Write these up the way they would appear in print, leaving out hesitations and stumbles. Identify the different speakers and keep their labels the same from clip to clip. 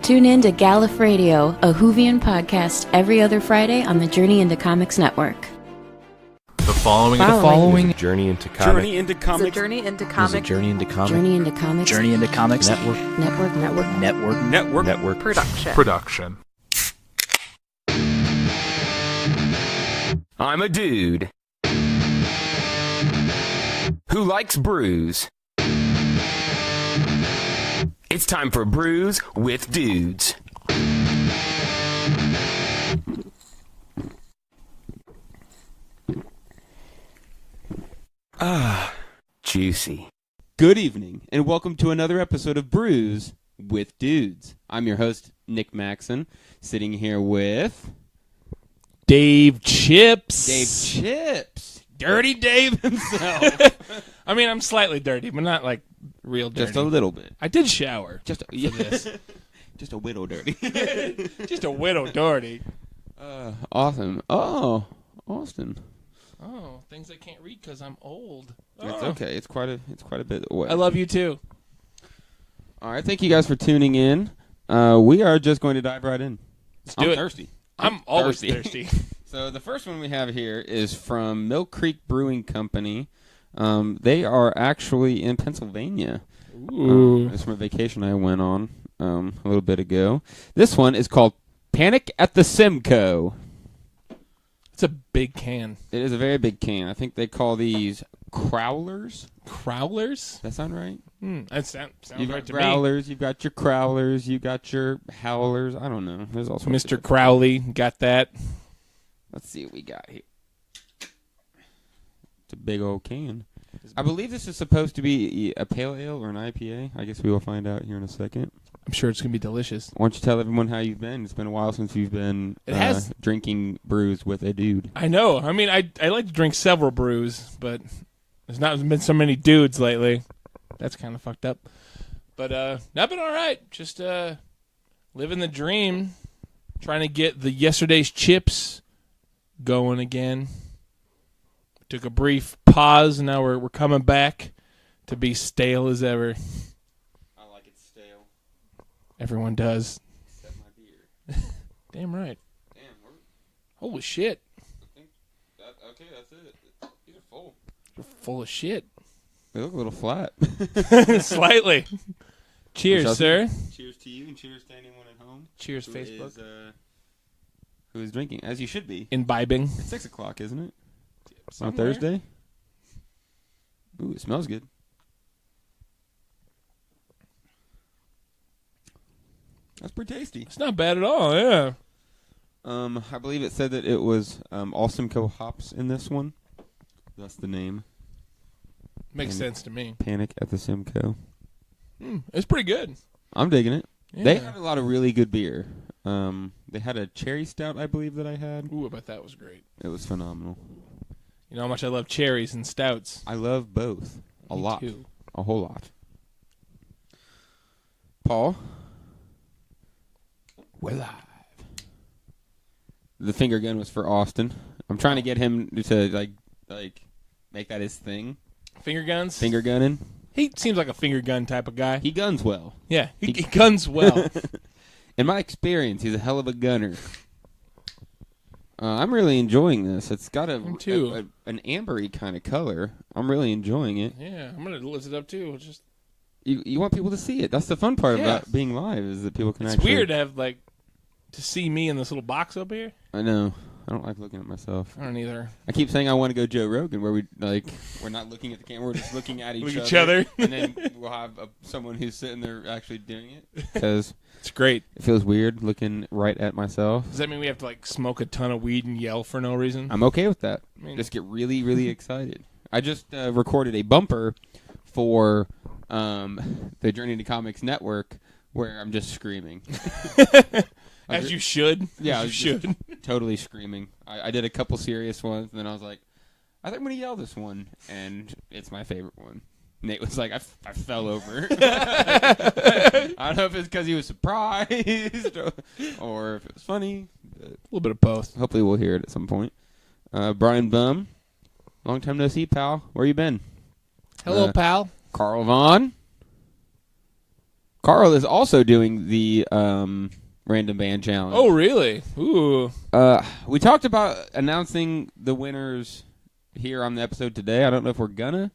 Speaker 1: Tune in to Galif Radio, a Whovian podcast, every other Friday on the Journey into Comics Network.
Speaker 2: The following
Speaker 3: is a journey into comics.
Speaker 4: Journey into comics.
Speaker 5: It's a journey into
Speaker 3: Is a
Speaker 5: comics.
Speaker 3: journey into comics.
Speaker 1: Journey into Comics.
Speaker 3: Journey into comics.
Speaker 1: Network.
Speaker 5: Production.
Speaker 4: I'm a dude who likes brews. It's time for Brews with Dudes. Juicy.
Speaker 6: Good evening, and welcome to another episode of Brews with Dudes. I'm your host, Nick Maxon, sitting here with
Speaker 2: Dave Chips.
Speaker 6: Dirty Dave himself.
Speaker 2: I mean, I'm slightly dirty, but not like real dirty.
Speaker 6: Just a little bit.
Speaker 2: I did shower.
Speaker 6: Just
Speaker 2: for this.
Speaker 6: Just a widow dirty.
Speaker 2: Just a widow dirty.
Speaker 6: Awesome. Oh, Austin.
Speaker 2: Oh, things I can't read because I'm old.
Speaker 6: It's okay. It's quite a bit away.
Speaker 2: I love you too.
Speaker 6: All right, thank you guys for tuning in. We are just going to dive right in.
Speaker 2: Let's do
Speaker 6: I'm
Speaker 2: it.
Speaker 6: thirsty.
Speaker 2: I'm always thirsty.
Speaker 6: So the first one we have here is from Mill Creek Brewing Company. They are actually in Pennsylvania.
Speaker 2: Ooh.
Speaker 6: It's from a vacation I went on a little bit ago. This one is called Panic at the Simcoe.
Speaker 2: It's a big can.
Speaker 6: It is a very big can. I think they call these crowlers.
Speaker 2: Crowlers?
Speaker 6: That sound right?
Speaker 2: That sounds
Speaker 6: You've
Speaker 2: right
Speaker 6: got
Speaker 2: to
Speaker 6: growlers, you've got your crowlers, you've got your howlers. I don't know. There's also
Speaker 2: Mr. Crowley got that.
Speaker 6: Let's see what we got here. It's a big old can. I believe this is supposed to be a pale ale or an IPA. I guess we will find out here in a second.
Speaker 2: I'm sure it's going to be delicious.
Speaker 6: Why don't you tell everyone how you've been? It's been a while since you've been drinking brews with a dude.
Speaker 2: I know. I mean, I like to drink several brews, but there's not been so many dudes lately. That's kind of fucked up. But I've been all right. Just living the dream, trying to get the yesterday's chips going again. Took a brief pause, and now we're coming back to be stale as ever.
Speaker 6: I like it stale.
Speaker 2: Everyone does.
Speaker 6: Except my beer.
Speaker 2: Damn right.
Speaker 6: Damn,
Speaker 2: Holy shit.
Speaker 6: okay, that's it. These are full.
Speaker 2: You're full of shit.
Speaker 6: They look a little flat.
Speaker 2: Slightly. Cheers, sir.
Speaker 6: Cheers to you, and cheers to anyone at home.
Speaker 2: Cheers, Facebook.
Speaker 6: Who is drinking, as you should be.
Speaker 2: Imbibing.
Speaker 6: It's 6 o'clock, isn't it?
Speaker 2: Somewhere.
Speaker 6: On Thursday? Ooh, it smells good. That's pretty tasty.
Speaker 2: It's not bad at all, yeah.
Speaker 6: I believe it said that it was all Simcoe hops in this one. That's the name.
Speaker 2: Makes sense to me.
Speaker 6: Panic at the Simcoe.
Speaker 2: It's pretty good.
Speaker 6: I'm digging it.
Speaker 2: Yeah.
Speaker 6: They have a lot of really good beer. They had a cherry stout, I believe, that I had.
Speaker 2: Ooh, I bet that was great.
Speaker 6: It was phenomenal.
Speaker 2: You know how much I love cherries and stouts.
Speaker 6: I love both. A
Speaker 2: Me
Speaker 6: lot.
Speaker 2: too.
Speaker 6: A whole lot. Paul? We're live. The finger gun was for Austin. I'm trying to get him to like make that his thing.
Speaker 2: Finger guns?
Speaker 6: Finger gunning.
Speaker 2: He seems like a finger gun type of guy.
Speaker 6: He guns well.
Speaker 2: Yeah, he guns well.
Speaker 6: In my experience, he's a hell of a gunner. I'm really enjoying this. It's got an ambery kind of color. I'm really enjoying it.
Speaker 2: Yeah, I'm going to lift it up too. Just
Speaker 6: You want people to see it. That's the fun part about being live is that people can
Speaker 2: It's
Speaker 6: actually...
Speaker 2: weird to have to see me in this little box up here.
Speaker 6: I know. I don't like looking at myself.
Speaker 2: I don't either.
Speaker 6: I keep saying I want to go Joe Rogan, where we're not looking at the camera, we're just looking at
Speaker 2: each other,
Speaker 6: and then we'll have someone who's sitting there actually doing it. Because
Speaker 2: it's great.
Speaker 6: It feels weird looking right at myself.
Speaker 2: Does that mean we have to smoke a ton of weed and yell for no reason?
Speaker 6: I'm okay with that. Just get really, really excited. I just recorded a bumper for the Journey to Comics Network where I'm just screaming.
Speaker 2: As you should.
Speaker 6: Yeah,
Speaker 2: you should.
Speaker 6: Totally screaming. I did a couple serious ones, and then I was like, I think I'm going to yell this one, and it's my favorite one. Nate was like, I fell over. I don't know if it's because he was surprised or if it was funny.
Speaker 2: A little bit of both.
Speaker 6: Hopefully we'll hear it at some point. Brian Bum, long time no see, pal. Where you been?
Speaker 2: Hello, pal.
Speaker 6: Carl Vaughn. Carl is also doing the random band challenge.
Speaker 2: Oh, really? Ooh.
Speaker 6: We talked about announcing the winners here on the episode today. I don't know if we're gonna.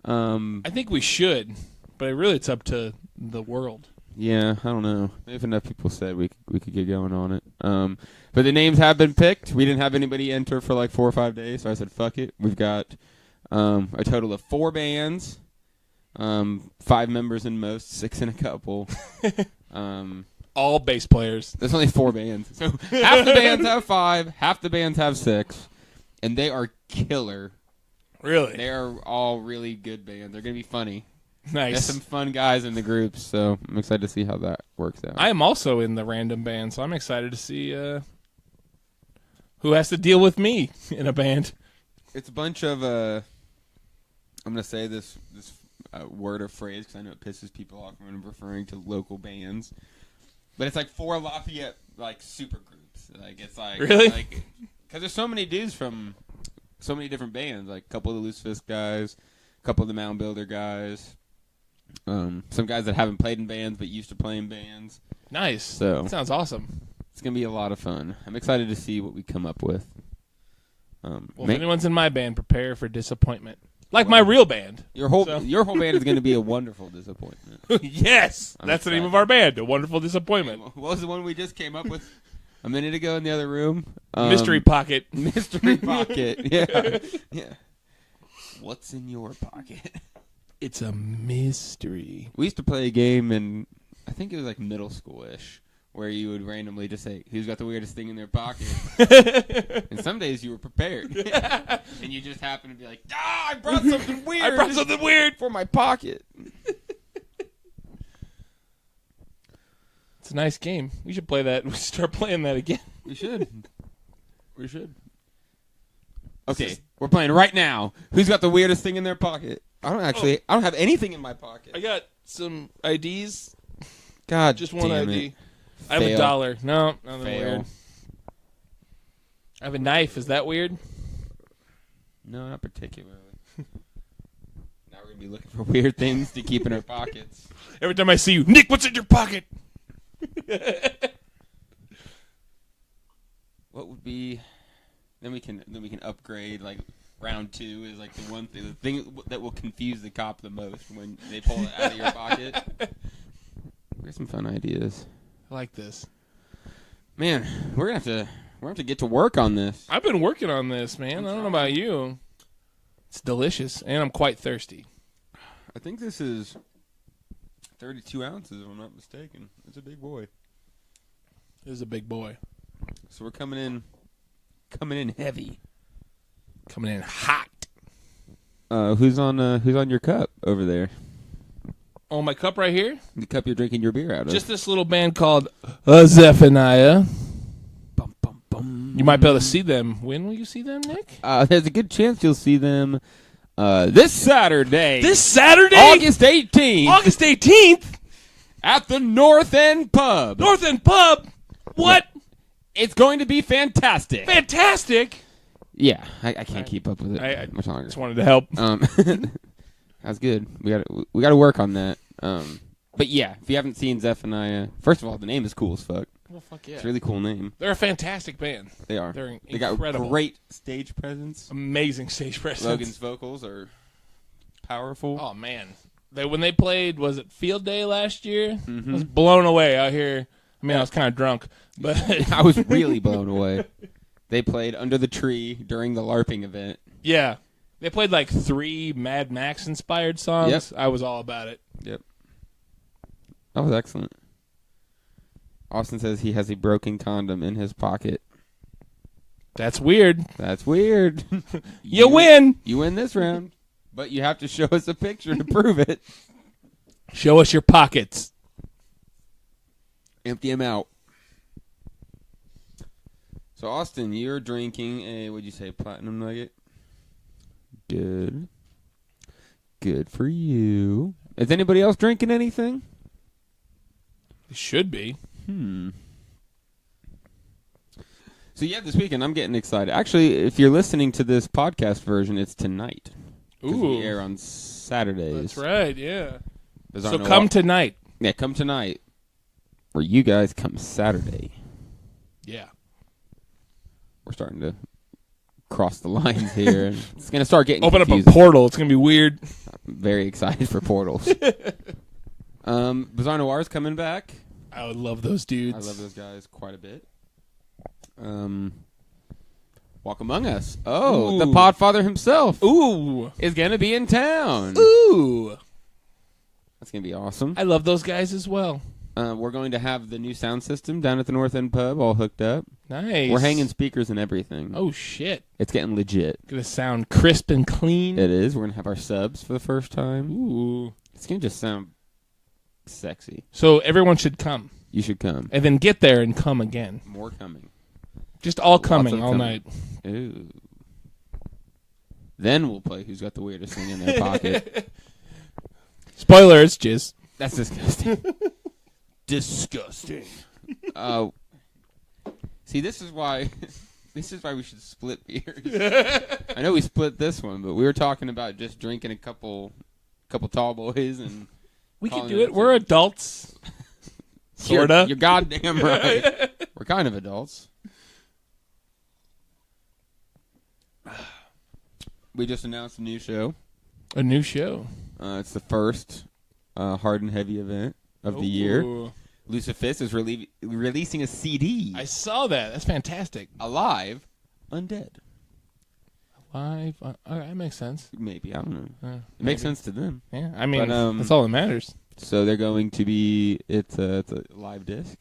Speaker 2: I think we should, but really it's up to the world.
Speaker 6: Yeah, I don't know. If enough people said we could get going on it. But the names have been picked. We didn't have anybody enter for like 4 or 5 days, so I said fuck it. We've got a total of 4 bands, 5 members in most, 6 in a couple.
Speaker 2: All bass players.
Speaker 6: There's only 4 bands. So half the bands have 5, half the bands have 6, and they are killer.
Speaker 2: Really?
Speaker 6: They are all really good bands. They're going to be funny.
Speaker 2: Nice.
Speaker 6: There's some fun guys in the groups, so I'm excited to see how that works out.
Speaker 2: I am also in the random band, so I'm excited to see who has to deal with me in a band.
Speaker 6: It's a bunch of, I'm going to say this word or phrase because I know it pisses people off when I'm referring to local bands. But it's like 4 Lafayette, like, super groups. Like, it's like...
Speaker 2: Really?
Speaker 6: Because there's so many dudes from so many different bands. Like, a couple of the Loose Fist guys, a couple of the Mound Builder guys. Some guys that haven't played in bands but used to play in bands.
Speaker 2: Nice.
Speaker 6: So
Speaker 2: that sounds awesome.
Speaker 6: It's going to be a lot of fun. I'm excited to see what we come up with.
Speaker 2: If anyone's in my band, prepare for disappointment. Like my real band.
Speaker 6: Your whole band is going to be a wonderful disappointment.
Speaker 2: Yes. That's the name of our band, A Wonderful Disappointment.
Speaker 6: What was the one we just came up with a minute ago in the other room?
Speaker 2: Mystery Pocket.
Speaker 6: Mystery Pocket. Yeah. Yeah. What's in your pocket?
Speaker 2: It's a mystery.
Speaker 6: We used to play a game in, I think it was like middle school-ish, where you would randomly just say, who's got the weirdest thing in their pocket? And some days you were prepared. And you just happened to be like, I brought something weird.
Speaker 2: I brought something weird
Speaker 6: for my pocket.
Speaker 2: It's a nice game. We should play that. We should start playing that again.
Speaker 6: We should. Okay, we're playing right now. Who's got the weirdest thing in their pocket? I don't have anything in my pocket.
Speaker 2: I got some IDs.
Speaker 6: God,
Speaker 2: just one
Speaker 6: damn
Speaker 2: ID.
Speaker 6: It.
Speaker 2: I have
Speaker 6: Fail.
Speaker 2: $1. No, nothing
Speaker 6: Fail.
Speaker 2: weird. I have a knife. Is that weird?
Speaker 6: No, not particularly. Now we're going to be looking for weird things to keep in our pockets.
Speaker 2: Every time I see you, Nick, what's in your pocket?
Speaker 6: What would be... Then we can upgrade, like, round 2 is, like, the thing that will confuse the cop the most when they pull it out of your pocket. There's some fun ideas.
Speaker 2: I like this.
Speaker 6: Man, we're gonna have to get to work on this.
Speaker 2: I've been working on this, man. I don't know about you. It's delicious, and I'm quite thirsty.
Speaker 6: I think this is 32 ounces, if I'm not mistaken. It's a big boy.
Speaker 2: This is a big boy.
Speaker 6: So we're coming in heavy.
Speaker 2: Coming in hot.
Speaker 6: Who's on your cup over there?
Speaker 2: Oh, my cup right here?
Speaker 6: The cup you're drinking your beer out of.
Speaker 2: Just this little band called Zephaniah.
Speaker 6: Bum, bum, bum.
Speaker 2: You might be able to see them. When will you see them, Nick?
Speaker 6: There's a good chance you'll see them this Saturday.
Speaker 2: This Saturday?
Speaker 6: August 18th.
Speaker 2: August 18th?
Speaker 6: At the North End Pub.
Speaker 2: North End Pub? What?
Speaker 6: It's going to be fantastic.
Speaker 2: Fantastic?
Speaker 6: Yeah, I can't keep up with it much longer.
Speaker 2: Just wanted to help.
Speaker 6: That's good. We got to work on that. But yeah, if you haven't seen Zephaniah, first of all, the name is cool as fuck.
Speaker 2: Well, fuck yeah.
Speaker 6: It's a really cool name.
Speaker 2: They're a fantastic band.
Speaker 6: They are.
Speaker 2: They're
Speaker 6: They
Speaker 2: incredible.
Speaker 6: got great stage presence.
Speaker 2: Amazing stage presence.
Speaker 6: Logan's vocals are powerful.
Speaker 2: Oh man, when they played, was it Field Day last year? Mm-hmm. I was blown away out here. I mean, I was kind of drunk, but
Speaker 6: I was really blown away. They played Under the Tree during the LARPing event.
Speaker 2: Yeah. They played like 3 Mad Max inspired songs.
Speaker 6: Yep.
Speaker 2: I was all about it.
Speaker 6: Yep. That was excellent. Austin says he has a broken condom in his pocket.
Speaker 2: That's weird.
Speaker 6: That's weird.
Speaker 2: You win.
Speaker 6: You win this round. But you have to show us a picture to prove it.
Speaker 2: Show us your pockets.
Speaker 6: Empty them out. So, Austin, you're drinking a, what'd you say, Platinum Nugget? Good. Good for you. Is anybody else drinking anything?
Speaker 2: It should be.
Speaker 6: So, yeah, this weekend I'm getting excited. Actually, if you're listening to this podcast version, it's tonight. Because we air on Saturdays.
Speaker 2: That's right, yeah.
Speaker 6: Those
Speaker 2: So
Speaker 6: aren't
Speaker 2: come tonight.
Speaker 6: Yeah, come tonight. Or you guys come Saturday.
Speaker 2: Yeah.
Speaker 6: We're starting to cross the lines here. And it's going to start getting
Speaker 2: Open
Speaker 6: confusing.
Speaker 2: up a portal. It's going to be weird.
Speaker 6: I'm very excited for portals. Bizarre Noir's coming back.
Speaker 2: I would love those dudes.
Speaker 6: I love those guys quite a bit. Walk Among Us. Oh,
Speaker 2: Ooh.
Speaker 6: the Podfather himself
Speaker 2: Ooh.
Speaker 6: is going to be in town.
Speaker 2: Ooh.
Speaker 6: That's going to be awesome.
Speaker 2: I love those guys as well.
Speaker 6: We're going to have the new sound system down at the North End Pub all hooked up.
Speaker 2: Nice.
Speaker 6: We're hanging speakers and everything.
Speaker 2: Oh, shit.
Speaker 6: It's getting legit.
Speaker 2: Gonna sound crisp and clean.
Speaker 6: It is. We're going to have our subs for the first time.
Speaker 2: Ooh.
Speaker 6: It's going to just sound sexy.
Speaker 2: So everyone should come.
Speaker 6: You should come.
Speaker 2: And then get there and come again.
Speaker 6: More coming.
Speaker 2: Just all
Speaker 6: Lots
Speaker 2: coming
Speaker 6: of
Speaker 2: all
Speaker 6: coming.
Speaker 2: night.
Speaker 6: Ooh. Then we'll play Who's Got the Weirdest Thing in Their Pocket.
Speaker 2: Spoilers, jizz.
Speaker 6: That's disgusting. Disgusting. See, this is why we should split beers. I know we split this one, but we were talking about just drinking a couple tall boys and
Speaker 2: We can
Speaker 6: calling
Speaker 2: do it. We're adults. Sorta.
Speaker 6: You're goddamn right. We're kind of adults. We just announced a new show.
Speaker 2: A new show.
Speaker 6: It's the first hard and heavy event of the year.
Speaker 2: Ooh.
Speaker 6: Lucifist is releasing a CD.
Speaker 2: I saw that. That's fantastic.
Speaker 6: Alive, Undead.
Speaker 2: Live. That makes sense.
Speaker 6: Maybe, I don't know.
Speaker 2: Maybe.
Speaker 6: It makes sense to them.
Speaker 2: Yeah, I mean,
Speaker 6: But,
Speaker 2: that's all that matters.
Speaker 6: So they're going to be, it's a live disc.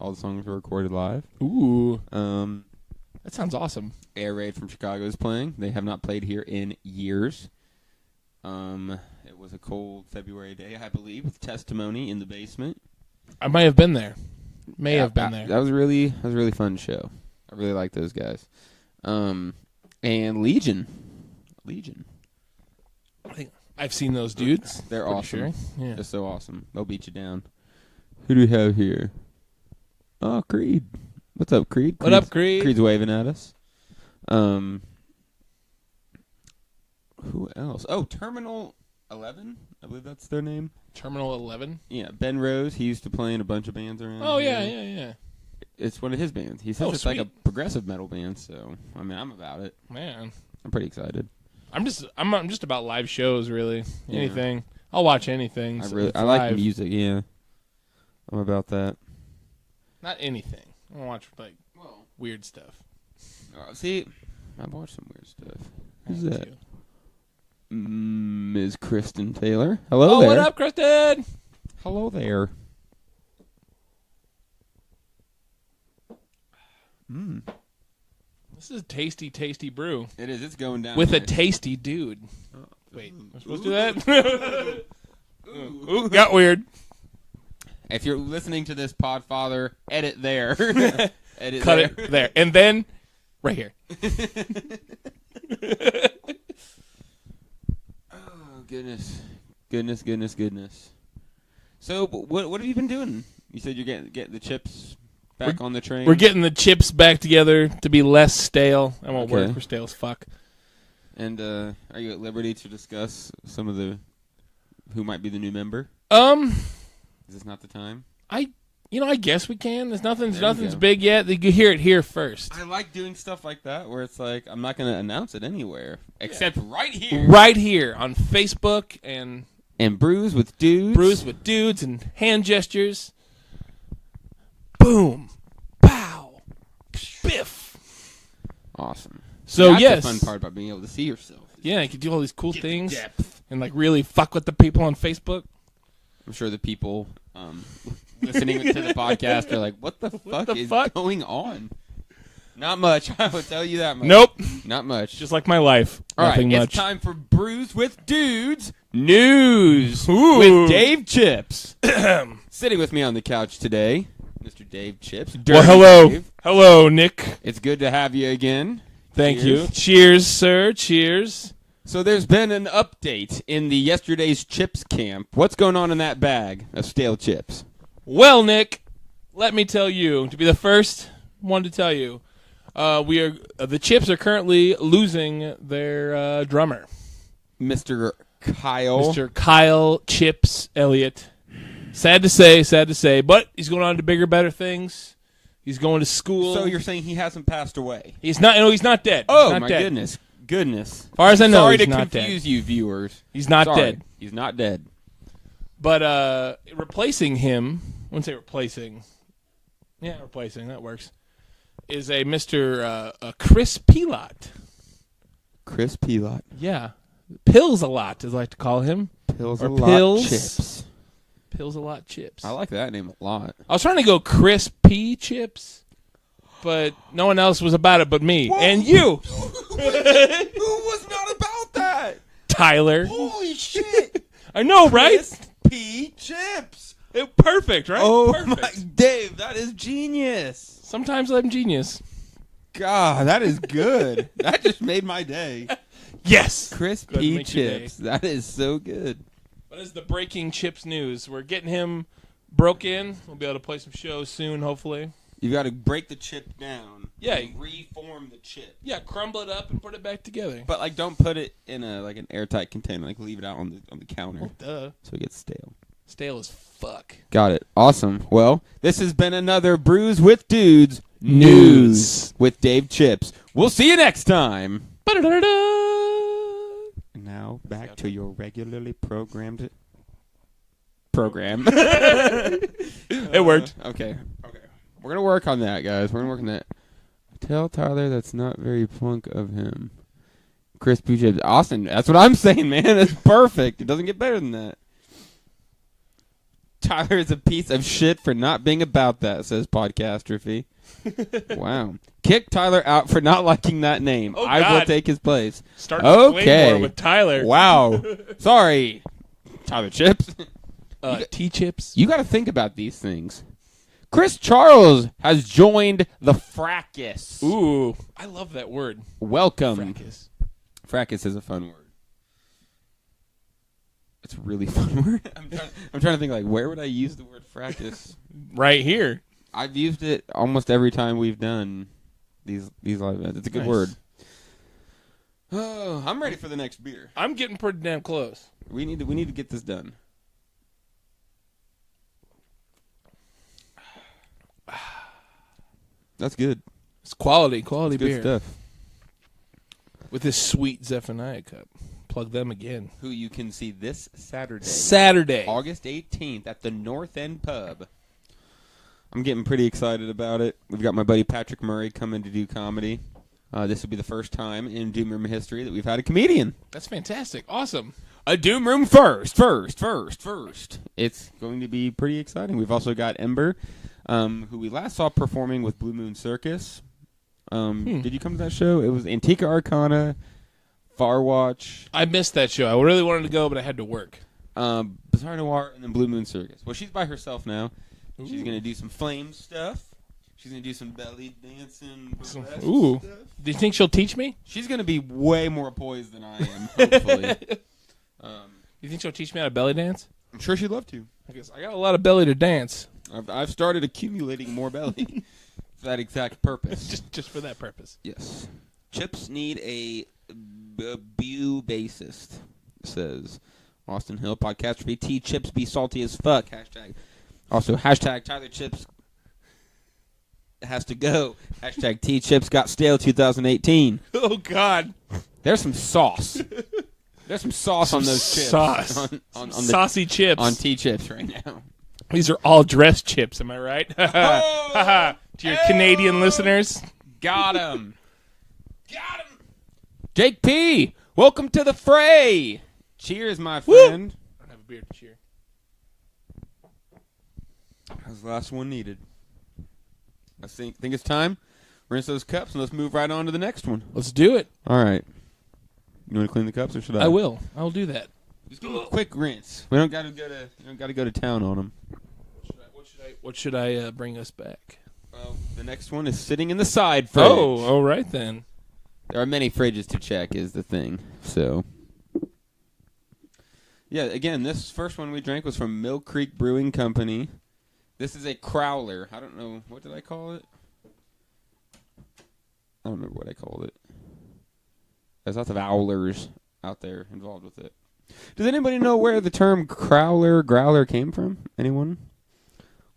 Speaker 6: All the songs are recorded live.
Speaker 2: Ooh.
Speaker 6: Um,
Speaker 2: That sounds awesome.
Speaker 6: Air Raid from Chicago is playing. They have not played here in years. It was a cold February day, I believe, with Testimony in the basement.
Speaker 2: I might have been there. May have been there.
Speaker 6: That was a really fun show. I really like those guys. And Legion.
Speaker 2: I think I've seen those dudes.
Speaker 6: They're
Speaker 2: Pretty
Speaker 6: awesome.
Speaker 2: Sure. Yeah.
Speaker 6: They're so awesome. They'll beat you down. Who do we have here? Oh, Creed. What's up, Creed?
Speaker 2: What up, Creed?
Speaker 6: Creed's waving at us. Who else? Oh, Terminal 11. I believe that's their name.
Speaker 2: Terminal 11.
Speaker 6: Yeah, Ben Rose. He used to play in a bunch of bands around.
Speaker 2: Oh
Speaker 6: here.
Speaker 2: yeah.
Speaker 6: It's one of his bands. He says
Speaker 2: Oh,
Speaker 6: it's like a
Speaker 2: sweet.
Speaker 6: progressive metal band. So I mean, I'm about it.
Speaker 2: Man,
Speaker 6: I'm pretty excited.
Speaker 2: I'm just about live shows, really.
Speaker 6: Yeah.
Speaker 2: Anything. I'll watch anything.
Speaker 6: I like music. Yeah, I'm about that.
Speaker 2: Not anything. I want to watch like weird stuff.
Speaker 6: See, I've watched some weird stuff. Who's
Speaker 2: Me
Speaker 6: that?
Speaker 2: too.
Speaker 6: Ms. Kristen Taylor. Hello
Speaker 2: Oh,
Speaker 6: there.
Speaker 2: what up, Kristen?
Speaker 6: Hello there.
Speaker 2: This is a tasty, tasty brew
Speaker 6: It is. It's going down
Speaker 2: with a
Speaker 6: nice.
Speaker 2: tasty dude. Wait, am I supposed to do that? Ooh, got weird.
Speaker 6: If you're listening to this, Podfather, edit there. Edit
Speaker 2: Cut
Speaker 6: there.
Speaker 2: it there, and then right here.
Speaker 6: Oh, goodness. So, what have you been doing? You said you're getting the chips back on the train.
Speaker 2: We're getting the chips back together to be less stale. I won't
Speaker 6: Okay.
Speaker 2: work for stale as fuck.
Speaker 6: And are you at liberty to discuss some of who might be the new member? Is this not the time?
Speaker 2: I guess we can. There's nothing's
Speaker 6: go.
Speaker 2: big yet. You can hear it here first.
Speaker 6: I like doing stuff like that where it's like I'm not going to announce it anywhere except right here.
Speaker 2: Right here on Facebook and
Speaker 6: Brews with Dudes.
Speaker 2: Brews with Dudes and hand gestures. Boom. Pow. Biff.
Speaker 6: Awesome.
Speaker 2: So,
Speaker 6: That's
Speaker 2: yes.
Speaker 6: the fun part about being able to see yourself.
Speaker 2: Yeah, you can do all these cool things
Speaker 6: Depth.
Speaker 2: and like really fuck with the people on Facebook.
Speaker 6: I'm sure the people listening to the podcast are like, what the fuck
Speaker 2: the
Speaker 6: is
Speaker 2: fuck?
Speaker 6: going on? Not much. I will tell you that much.
Speaker 2: Nope.
Speaker 6: Not much.
Speaker 2: Just like my life.
Speaker 6: All right,
Speaker 2: Nothing much.
Speaker 6: it's time for Brews with Dudes News
Speaker 2: Ooh.
Speaker 6: with Dave Chips. Sitting with me on the couch today, Mr. Dave Chips.
Speaker 2: Well,
Speaker 6: Dirty
Speaker 2: hello.
Speaker 6: Dave.
Speaker 2: Hello, Nick.
Speaker 6: It's good to have you again.
Speaker 2: Thank
Speaker 6: Cheers.
Speaker 2: you. Cheers, sir. Cheers.
Speaker 6: So there's been an update in the yesterday's chips camp. What's going on in that bag of stale chips?
Speaker 2: Well, Nick, let me tell you, to be the first one to tell you, the Chips are currently losing their drummer,
Speaker 6: Mr. Kyle.
Speaker 2: Mr. Kyle Chips Elliott. Sad to say, but he's going on to bigger, better things. He's going to school.
Speaker 6: So you're saying he hasn't passed away?
Speaker 2: He's not. No, he's not dead.
Speaker 6: Oh,
Speaker 2: not
Speaker 6: my
Speaker 2: dead.
Speaker 6: goodness.
Speaker 2: As far as I know,
Speaker 6: Sorry
Speaker 2: he's
Speaker 6: to
Speaker 2: not
Speaker 6: confuse
Speaker 2: dead.
Speaker 6: you, viewers.
Speaker 2: He's not dead.
Speaker 6: He's not dead.
Speaker 2: But replacing him, I wouldn't say replacing. Yeah, replacing, that works. Is a Mr. Chris Pilot.
Speaker 6: Chris Pilot.
Speaker 2: Yeah. Pills a lot, as I like to call him.
Speaker 6: Pills
Speaker 2: Or
Speaker 6: a lot
Speaker 2: pills.
Speaker 6: chips.
Speaker 2: Pills a lot chips.
Speaker 6: I like that name a lot.
Speaker 2: I was trying to go Chris P chips, but no one else was about it but me.
Speaker 6: Whoa.
Speaker 2: And you.
Speaker 6: Who was not about that?
Speaker 2: Tyler.
Speaker 6: Holy shit.
Speaker 2: I know, right?
Speaker 6: Chris P chips.
Speaker 2: Perfect, right?
Speaker 6: Oh
Speaker 2: Perfect.
Speaker 6: my, Dave, that is genius.
Speaker 2: Sometimes I'm genius.
Speaker 6: God, that is good. That just made my day.
Speaker 2: Yes.
Speaker 6: Chris
Speaker 2: Good,
Speaker 6: P
Speaker 2: makes your day.
Speaker 6: chips. That is so good.
Speaker 2: What is the breaking chips news? We're getting him broke in. We'll be able to play some shows soon, hopefully.
Speaker 6: You got to break the chip down.
Speaker 2: Yeah.
Speaker 6: And reform the chip.
Speaker 2: Yeah, crumble it up and put it back together.
Speaker 6: But like, don't put it in an airtight container. Like, leave it out on the counter
Speaker 2: Well, duh.
Speaker 6: so it gets stale.
Speaker 2: Stale as fuck.
Speaker 6: Got it. Awesome. Well, this has been another Brews with Dudes news with Dave Chips. We'll see you next time. And now back to your regularly programmed program.
Speaker 2: It worked.
Speaker 6: Okay. We're gonna work on that, guys. We're gonna work on that. Tell Tyler that's not very plunk of him. Crispy chips. Austin, that's what I'm saying, man. That's perfect. It doesn't get better than that. Tyler is a piece of shit for not being about that, says Podcastrophe. Wow. Kick Tyler out for not liking that name.
Speaker 2: Oh,
Speaker 6: I will
Speaker 2: God.
Speaker 6: take his place.
Speaker 2: Start to play
Speaker 6: Okay.
Speaker 2: more with Tyler.
Speaker 6: Wow. Sorry. Tyler Chips.
Speaker 2: T-chips.
Speaker 6: You got to think about these things. Chris Charles has joined the fracas.
Speaker 2: Ooh. I love that word.
Speaker 6: Welcome.
Speaker 2: Fracas.
Speaker 6: Fracas is a fun word. It's a really fun word. I'm trying to think, like, where would I use the word fracas?
Speaker 2: Right here.
Speaker 6: I've used it almost every time we've done these live events. It's a good
Speaker 2: Nice.
Speaker 6: word. Oh, I'm ready for the next beer.
Speaker 2: I'm getting pretty damn close.
Speaker 6: We need to get this done. That's good.
Speaker 2: It's quality
Speaker 6: Good
Speaker 2: beer.
Speaker 6: stuff.
Speaker 2: With this sweet Zephaniah cup. Plug them again.
Speaker 6: Who you can see this Saturday. August 18th at the North End Pub. I'm getting pretty excited about it. We've got my buddy Patrick Murray coming to do comedy. This will be the first time in Doom Room history that we've had a comedian.
Speaker 2: That's fantastic. Awesome.
Speaker 6: A Doom Room first. It's going to be pretty exciting. We've also got Ember, who we last saw performing with Blue Moon Circus. Did you come to that show? It was Antica Arcana, Farwatch.
Speaker 2: I missed that show. I really wanted to go, but I had to work.
Speaker 6: Bizarre Noir, and then Blue Moon Circus. Well, she's by herself now.
Speaker 2: Ooh.
Speaker 6: She's going to do some flame stuff. She's going to do some belly dancing.
Speaker 2: Ooh.
Speaker 6: Stuff.
Speaker 2: Do you think she'll teach me?
Speaker 6: She's going to be way more poised than I am, hopefully.
Speaker 2: You think she'll teach me how to belly dance?
Speaker 6: I'm sure she'd love to.
Speaker 2: I guess I got a lot of belly to dance.
Speaker 6: I've started accumulating more belly for that exact purpose.
Speaker 2: Just for that purpose.
Speaker 6: Yes. Chips need a bew bassist, says Austin Hill. Podcast T Chips be salty as fuck. Hashtag. Also, hashtag Tyler Chips has to go. Hashtag T Chips got stale 2018.
Speaker 2: Oh, God.
Speaker 6: There's some sauce. There's some sauce on those chips.
Speaker 2: Sauce.
Speaker 6: On the,
Speaker 2: Saucy chips.
Speaker 6: on T Chips right now.
Speaker 2: These are all dressed chips, am I right?
Speaker 6: Oh!
Speaker 2: To your Canadian listeners.
Speaker 6: Got him. Got him. Jake P., welcome to the fray. Cheers, my friend.
Speaker 2: I don't have a beer to cheer.
Speaker 6: That was the last one needed. I think it's time. Rinse those cups and let's move right on to the next one.
Speaker 2: Let's do it.
Speaker 6: All right. You want to clean the cups or should I?
Speaker 2: I will. I'll do that.
Speaker 6: Just give them a quick rinse. We don't got to go to town on them.
Speaker 2: What should I bring us back?
Speaker 6: Well, the next one is sitting in the side fridge.
Speaker 2: Oh, all right then.
Speaker 6: There are many fridges to check is the thing. So, yeah, again, this first one we drank was from Mill Creek Brewing Company. This is a crowler. I don't know. What did I call it? I don't remember what I called it. There's lots of owlers out there involved with it. Does anybody know where the term growler came from? Anyone?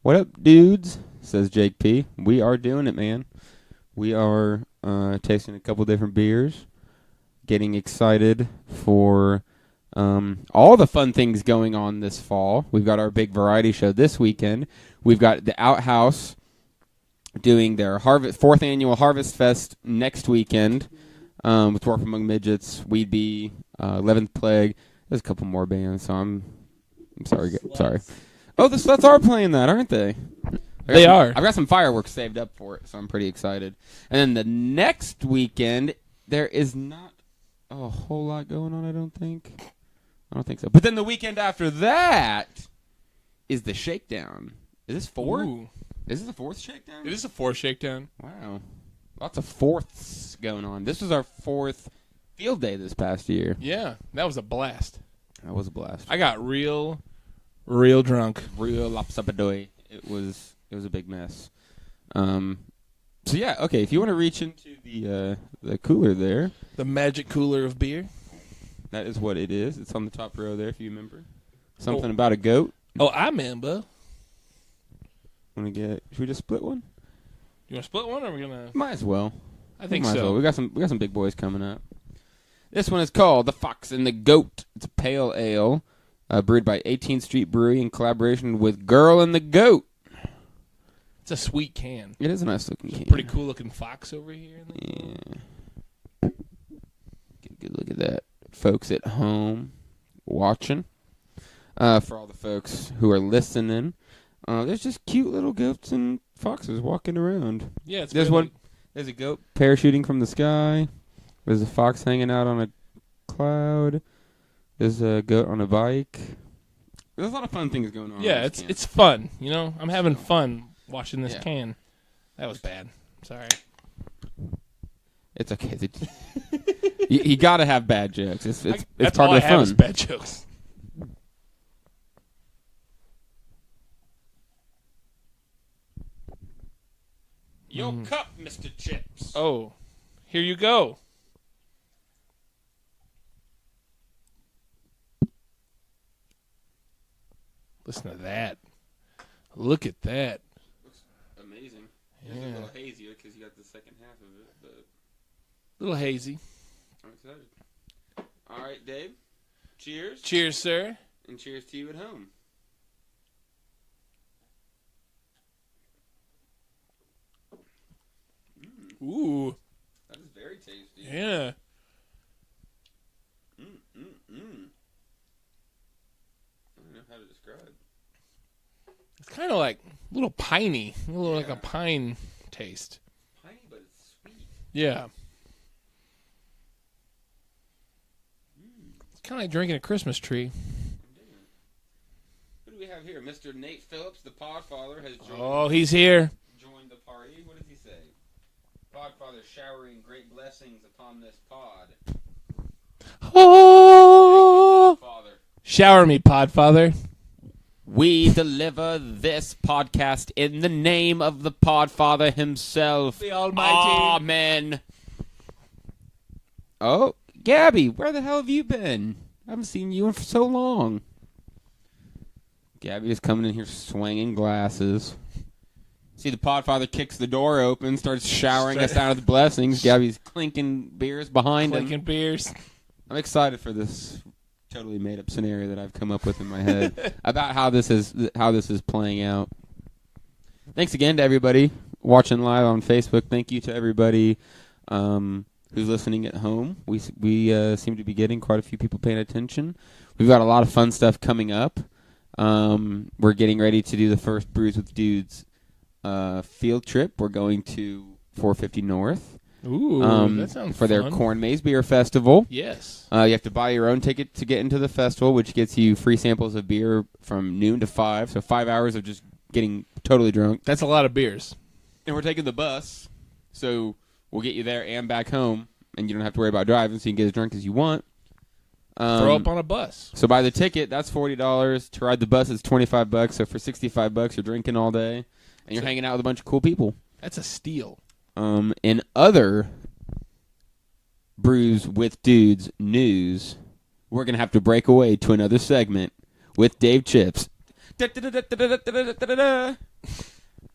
Speaker 6: What up, dudes? Says Jake P. We are doing it, man. We are tasting a couple different beers, getting excited for all the fun things going on this fall. We've got our big variety show this weekend. We've got the Outhouse doing their fourth annual Harvest Fest next weekend with Dwarf Among Midgets, Weed Bee, 11th Plague. There's a couple more bands, so I'm sorry. Oh, the Sluts are playing that, aren't they?
Speaker 2: They are.
Speaker 6: I've got some fireworks saved up for it, so I'm pretty excited. And then the next weekend, there is not a whole lot going on, I don't think so. But then the weekend after that is the Shakedown. Is this 4?
Speaker 2: Ooh.
Speaker 6: Is this the 4th Shakedown?
Speaker 2: It is a 4th Shakedown.
Speaker 6: Wow. Lots of 4ths going on. This was our 4th field day this past year.
Speaker 2: Yeah, that was a blast.
Speaker 6: That was a blast.
Speaker 2: I got real drunk.
Speaker 6: Real lopsapadoy. It was a big mess. So yeah, okay, if you want to reach into the cooler there.
Speaker 2: The magic cooler of beer.
Speaker 6: That is what it is. It's on the top row there, if you remember. Something about a goat.
Speaker 2: Oh, I remember.
Speaker 6: Should we just split one?
Speaker 2: You want to split one, or are we gonna?
Speaker 6: Might as well.
Speaker 2: I think
Speaker 6: Might as
Speaker 2: so.
Speaker 6: well. We got some big boys coming up. This one is called The Fox and the Goat. It's a pale ale, brewed by 18th Street Brewery in collaboration with Girl and the Goat.
Speaker 2: It's a sweet can.
Speaker 6: It is a nice looking can.
Speaker 2: Pretty cool looking fox over here.
Speaker 6: Yeah. Get a good look at that. Folks at home watching. For all the folks who are listening, there's just cute little goats and foxes walking around.
Speaker 2: Yeah, it's
Speaker 6: There's
Speaker 2: good.
Speaker 6: one. There's a goat parachuting from the sky. There's a fox hanging out on a cloud. There's a goat on a bike. There's a lot of fun things going on.
Speaker 2: Yeah, it's fun. You know, I'm having fun watching this can. That was bad. Sorry.
Speaker 6: It's okay. You got to have bad jokes. It's
Speaker 2: that's
Speaker 6: part
Speaker 2: all
Speaker 6: of the
Speaker 2: I have
Speaker 6: fun.
Speaker 2: is bad jokes.
Speaker 6: Your cup, Mr. Chips.
Speaker 2: Oh, here you go. Listen to that. Look at that.
Speaker 6: Looks amazing.
Speaker 2: Yeah.
Speaker 6: It's a little hazier because you got the second half of it. But
Speaker 2: A little hazy.
Speaker 6: I'm excited. All right, Dave. Cheers.
Speaker 2: Cheers, sir.
Speaker 6: And cheers to you at home.
Speaker 2: Ooh.
Speaker 6: That is very tasty.
Speaker 2: Yeah.
Speaker 6: I don't know how to describe.
Speaker 2: It's kind of like a little piney. A little like a pine taste.
Speaker 6: Piney, but it's sweet.
Speaker 2: Yeah. It's kind of like drinking a Christmas tree.
Speaker 6: Who do we have here? Mr. Nate Phillips, the Podfather, has
Speaker 2: Oh, he's here.
Speaker 6: joined the party. What does he say? Podfather showering great blessings upon this pod.
Speaker 2: Oh!
Speaker 6: Father.
Speaker 2: Shower me, Podfather.
Speaker 6: We deliver this podcast in the name of the Podfather himself.
Speaker 2: The Almighty.
Speaker 6: Amen. Oh, Gabby, where the hell have you been? I haven't seen you in for so long. Gabby is coming in here swinging glasses. See, the Podfather kicks the door open, starts showering us out of the blessings. Gabby's clinking beers behind him.
Speaker 2: Clinking beers.
Speaker 6: I'm excited for this totally made-up scenario that I've come up with in my head about how this is playing out. Thanks again to everybody watching live on Facebook. Thank you to everybody who's listening at home. We seem to be getting quite a few people paying attention. We've got a lot of fun stuff coming up. We're getting ready to do the first Brews with Dudes field trip. We're going to 450 North.
Speaker 2: Ooh, that sounds
Speaker 6: for their
Speaker 2: fun.
Speaker 6: Corn Maze Beer Festival.
Speaker 2: Yes.
Speaker 6: You have to buy your own ticket to get into the festival, which gets you free samples of beer from noon to 5. So 5 hours of just getting totally drunk.
Speaker 2: That's a lot of beers.
Speaker 6: And we're taking the bus, so we'll get you there and back home, and you don't have to worry about driving, so you can get as drunk as you want.
Speaker 2: Throw up on a bus.
Speaker 6: So buy the ticket, that's $40. To ride the bus, it's $25. So for $65, you're drinking all day, and you're hanging out with a bunch of cool people.
Speaker 2: That's a steal.
Speaker 6: In other Brews with Dudes news, we're going to have to break away to another segment with Dave Chips.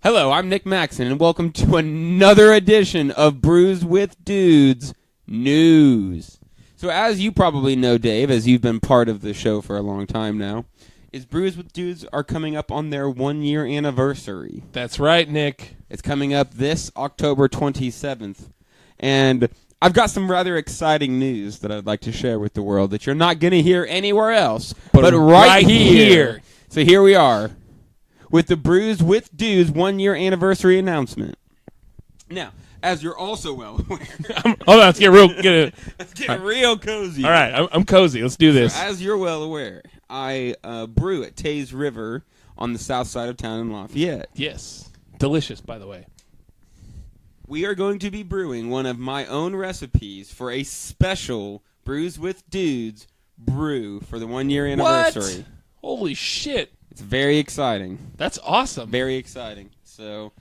Speaker 6: Hello, I'm Nick Maxon, and welcome to another edition of Brews with Dudes News. So as you probably know, Dave, as you've been part of the show for a long time now, is Brews with Dudes are coming up on their 1-year anniversary.
Speaker 2: That's right, Nick.
Speaker 6: It's coming up this October 27th. And I've got some rather exciting news that I'd like to share with the world that you're not going to hear anywhere else, but right here. So here we are with the Brews with Dudes 1-year anniversary announcement. Now, as you're also well aware,
Speaker 2: Hold on, let's get
Speaker 6: real cozy.
Speaker 2: All right, I'm cozy. Let's do this.
Speaker 6: So as you're well aware, I brew at Taze River on the south side of town in Lafayette.
Speaker 2: Yes, delicious, by the way.
Speaker 6: We are going to be brewing one of my own recipes for a special Brews with Dudes brew for the 1-year anniversary.
Speaker 2: What? Holy shit.
Speaker 6: It's very exciting.
Speaker 2: That's awesome.
Speaker 6: Very exciting. So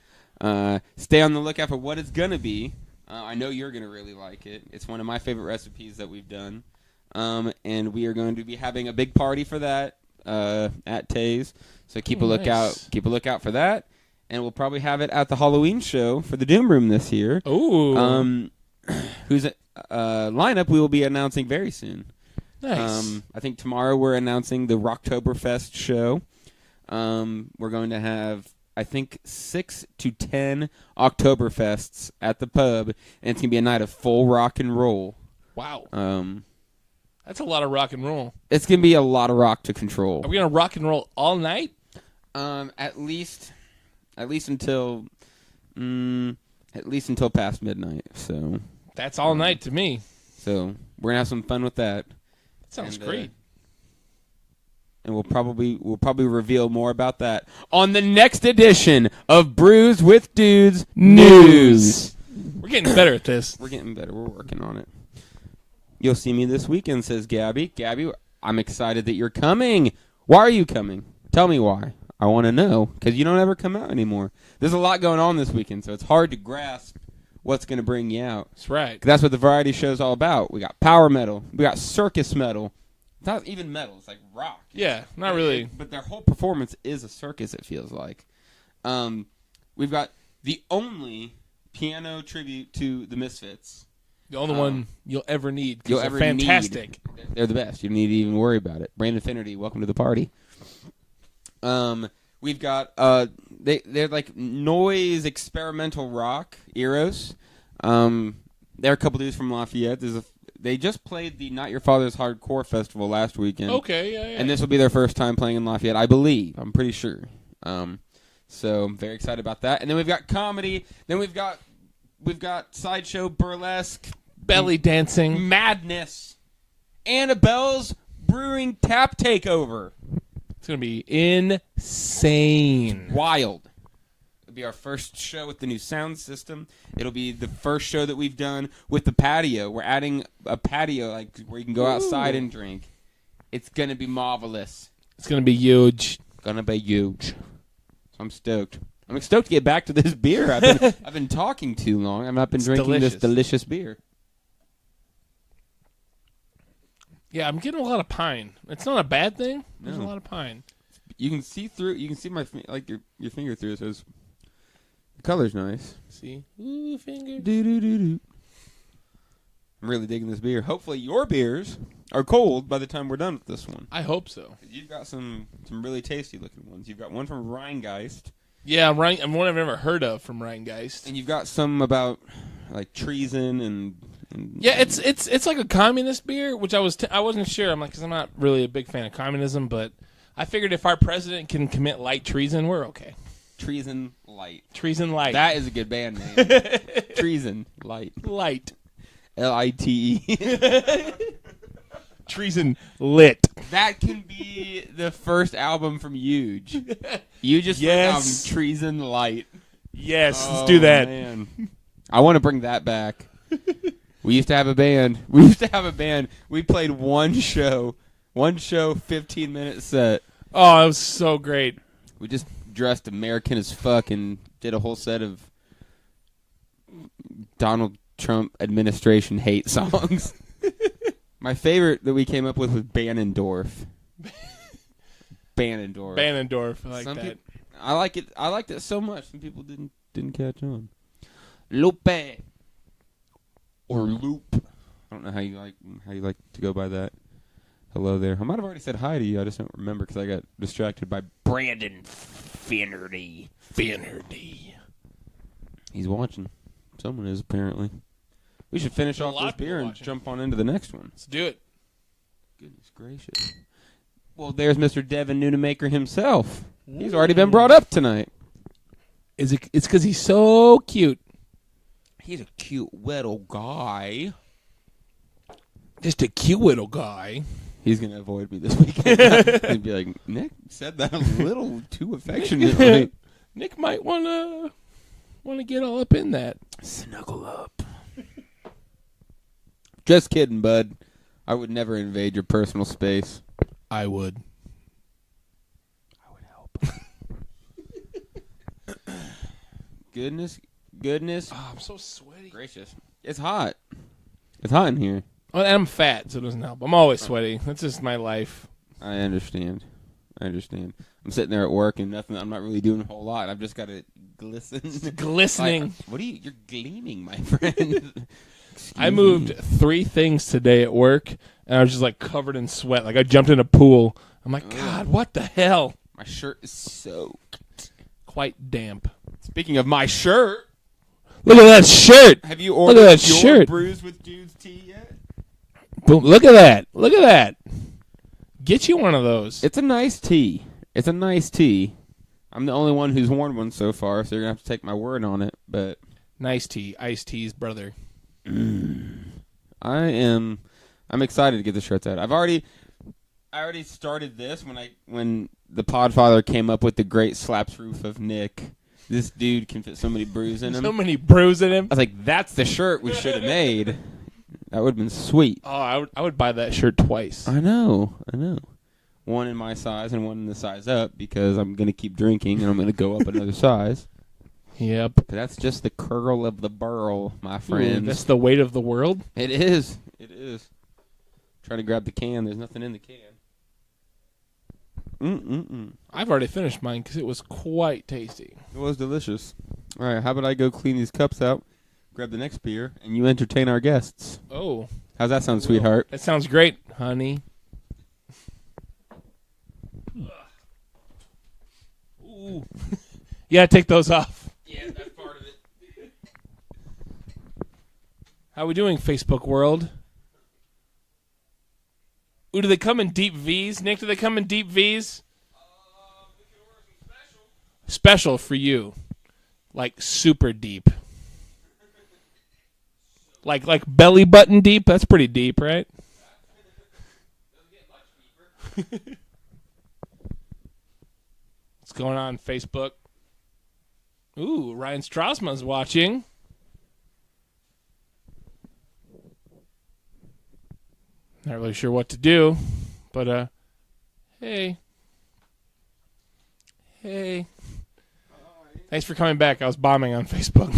Speaker 6: stay on the lookout for what it's going to be. I know you're going to really like it. It's one of my favorite recipes that we've done. And we are going to be having a big party for that at Taze. So keep a lookout.
Speaker 2: Nice.
Speaker 6: Keep a lookout for that. And we'll probably have it at the Halloween show for the Doom Room this year.
Speaker 2: Ooh.
Speaker 6: Whose lineup we will be announcing very soon.
Speaker 2: Nice.
Speaker 6: I think tomorrow we're announcing the Rocktoberfest show. We're going to have, I think, 6 to 10 Oktoberfests at the pub, and it's going to be a night of full rock and roll.
Speaker 2: Wow. That's a lot of rock and roll.
Speaker 6: It's going to be a lot of rock to control.
Speaker 2: Are we going to rock and roll all night?
Speaker 6: At least until past midnight. So
Speaker 2: That's all night to me.
Speaker 6: So we're gonna have some fun with that.
Speaker 2: That sounds great.
Speaker 6: And we'll probably reveal more about that on the next edition of Brews with Dudes News.
Speaker 2: We're getting better at this.
Speaker 6: We're getting better. We're working on it. You'll see me this weekend, says Gabby. Gabby, I'm excited that you're coming. Why are you coming? Tell me why. I want to know, because you don't ever come out anymore. There's a lot going on this weekend, so it's hard to grasp what's going to bring you out.
Speaker 2: That's right.
Speaker 6: That's what the variety show's all about. We got power metal. We got circus metal. It's not even metal. It's like rock.
Speaker 2: Yeah, not really.
Speaker 6: But their whole performance is a circus, it feels like. We've got the only piano tribute to the Misfits.
Speaker 2: The only one you'll ever need.
Speaker 6: You'll
Speaker 2: they're
Speaker 6: ever
Speaker 2: fantastic.
Speaker 6: Need. They're the best. You don't need to even worry about it. Brandon Finnerty, welcome to the party. We've got they're like noise experimental rock Eros. They're a couple dudes from Lafayette. They just played the Not Your Father's Hardcore Festival last weekend.
Speaker 2: Okay, yeah.
Speaker 6: And this will be their first time playing in Lafayette, I believe. I'm pretty sure. So I'm very excited about that. And then we've got comedy. Then we've got sideshow, burlesque,
Speaker 2: belly dancing,
Speaker 6: madness, Annabelle's Brewing Tap Takeover.
Speaker 2: It's going to be insane.
Speaker 6: Wild. It'll be our first show with the new sound system. It'll be the first show that we've done with the patio. We're adding a patio like where you can go outside and drink. It's going to be marvelous.
Speaker 2: It's going to be huge.
Speaker 6: Gonna be huge. So I'm stoked. I'm stoked to get back to this beer. I've been talking too long. I've not been drinking this delicious beer.
Speaker 2: Yeah, I'm getting a lot of pine. It's not a bad thing. There's a lot of pine.
Speaker 6: You can see through. You can see my your finger through it. So the color's nice.
Speaker 2: See, ooh, finger.
Speaker 6: Do. I'm really digging this beer. Hopefully, your beers are cold by the time we're done with this one.
Speaker 2: I hope so.
Speaker 6: You've got some really tasty looking ones. You've got one from Rheingeist.
Speaker 2: Yeah, one I've never heard of from Rheingeist.
Speaker 6: And you've got some about like treason and
Speaker 2: yeah, it's like a communist beer, which I wasn't sure. I'm like, because I'm not really a big fan of communism, but I figured if our president can commit light treason, we're okay.
Speaker 6: Treason Light.
Speaker 2: Treason Light.
Speaker 6: That is a good band name. Treason Light.
Speaker 2: Light.
Speaker 6: Lite.
Speaker 2: Treason Lit.
Speaker 6: That can be the first album from Huge. You just
Speaker 2: yes.
Speaker 6: album Treason Light.
Speaker 2: Yes, let's do that.
Speaker 6: Man. I want to bring that back. We used to have a band. We played one show, 15-minute set.
Speaker 2: Oh, it was so great.
Speaker 6: We just dressed American as fuck and did a whole set of Donald Trump administration hate songs. My favorite that we came up with was Bannendorf. Bannendorf.
Speaker 2: Bannendorf. I like
Speaker 6: Some
Speaker 2: that.
Speaker 6: peop- I like it. I liked it so much. Some people didn't catch on. Lupe or Loop. I don't know how you like to go by that. Hello there. I might have already said hi to you. I just don't remember because I got distracted by Brandon Finnerty. He's watching. Someone is apparently. We should finish off this beer and jump on into the next one.
Speaker 2: Let's do it.
Speaker 6: Goodness gracious. Well, there's Mr. Devin Nunemaker himself. He's already been brought up tonight.
Speaker 2: It's because he's so cute.
Speaker 6: He's a cute little guy.
Speaker 2: Just a cute little guy.
Speaker 6: He's going to avoid me this weekend. He'd be like, Nick said that a little too affectionately.
Speaker 2: Nick might want to get all up in that.
Speaker 6: Snuggle up. Just kidding, bud. I would never invade your personal space.
Speaker 2: I would help.
Speaker 6: Goodness.
Speaker 2: Oh, I'm so sweaty.
Speaker 6: Gracious. It's hot. It's hot in here.
Speaker 2: Oh, and I'm fat, so it doesn't help. I'm always sweaty. That's just my life.
Speaker 6: I understand. I'm sitting there at work and nothing. I'm not really doing a whole lot. I've just got to glisten.
Speaker 2: It's glistening.
Speaker 6: You're gleaming, my friend.
Speaker 2: I moved 3 things today at work, and I was just like covered in sweat. Like I jumped in a pool. I'm like, God, what the hell?
Speaker 6: My shirt is soaked.
Speaker 2: Quite damp.
Speaker 6: Speaking of my shirt,
Speaker 2: Look at that shirt.
Speaker 6: have you
Speaker 2: Look at
Speaker 6: ordered
Speaker 2: that
Speaker 6: your
Speaker 2: shirt.
Speaker 6: Brews with Dudes tea yet?
Speaker 2: Boom. Look at that. Look at that. Get you one of those.
Speaker 6: It's a nice tea. I'm the only one who's worn one so far, so you're gonna have to take my word on it. But
Speaker 2: Nice tea. Iced tea's brother.
Speaker 6: I'm excited to get the shirts out. I already started this when the Podfather came up with the great slaps roof of Nick. This dude can fit so many brews in him.
Speaker 2: So many brews in him.
Speaker 6: I was like, that's the shirt we should have made. That would have been sweet.
Speaker 2: Oh, I would buy that shirt twice.
Speaker 6: I know. One in my size and one in the size up because I'm going to keep drinking and I'm going to go up another size.
Speaker 2: Yep.
Speaker 6: But that's just the curl of the burl, my friends.
Speaker 2: That's the weight of the world.
Speaker 6: It is. Try to grab the can. There's nothing in the can.
Speaker 2: I've already finished mine because it was quite tasty.
Speaker 6: It was delicious. All right, how about I go clean these cups out, grab the next beer, and you entertain our guests.
Speaker 2: Oh.
Speaker 6: How's that sound, sweetheart?
Speaker 2: That sounds great, honey. Ooh. Yeah, take those off.
Speaker 6: Yeah, that's part of it.
Speaker 2: How we doing, Facebook world? Ooh, do they come in deep V's? Nick, do they come in deep V's?
Speaker 6: We can order some special.
Speaker 2: Special for you. Like super deep. Like belly button deep? That's pretty deep, right?
Speaker 6: Doesn't get much deeper.
Speaker 2: What's going on, Facebook? Ooh, Ryan Strassman's watching. Not really sure what to do, but hey. Thanks for coming back. I was bombing on Facebook.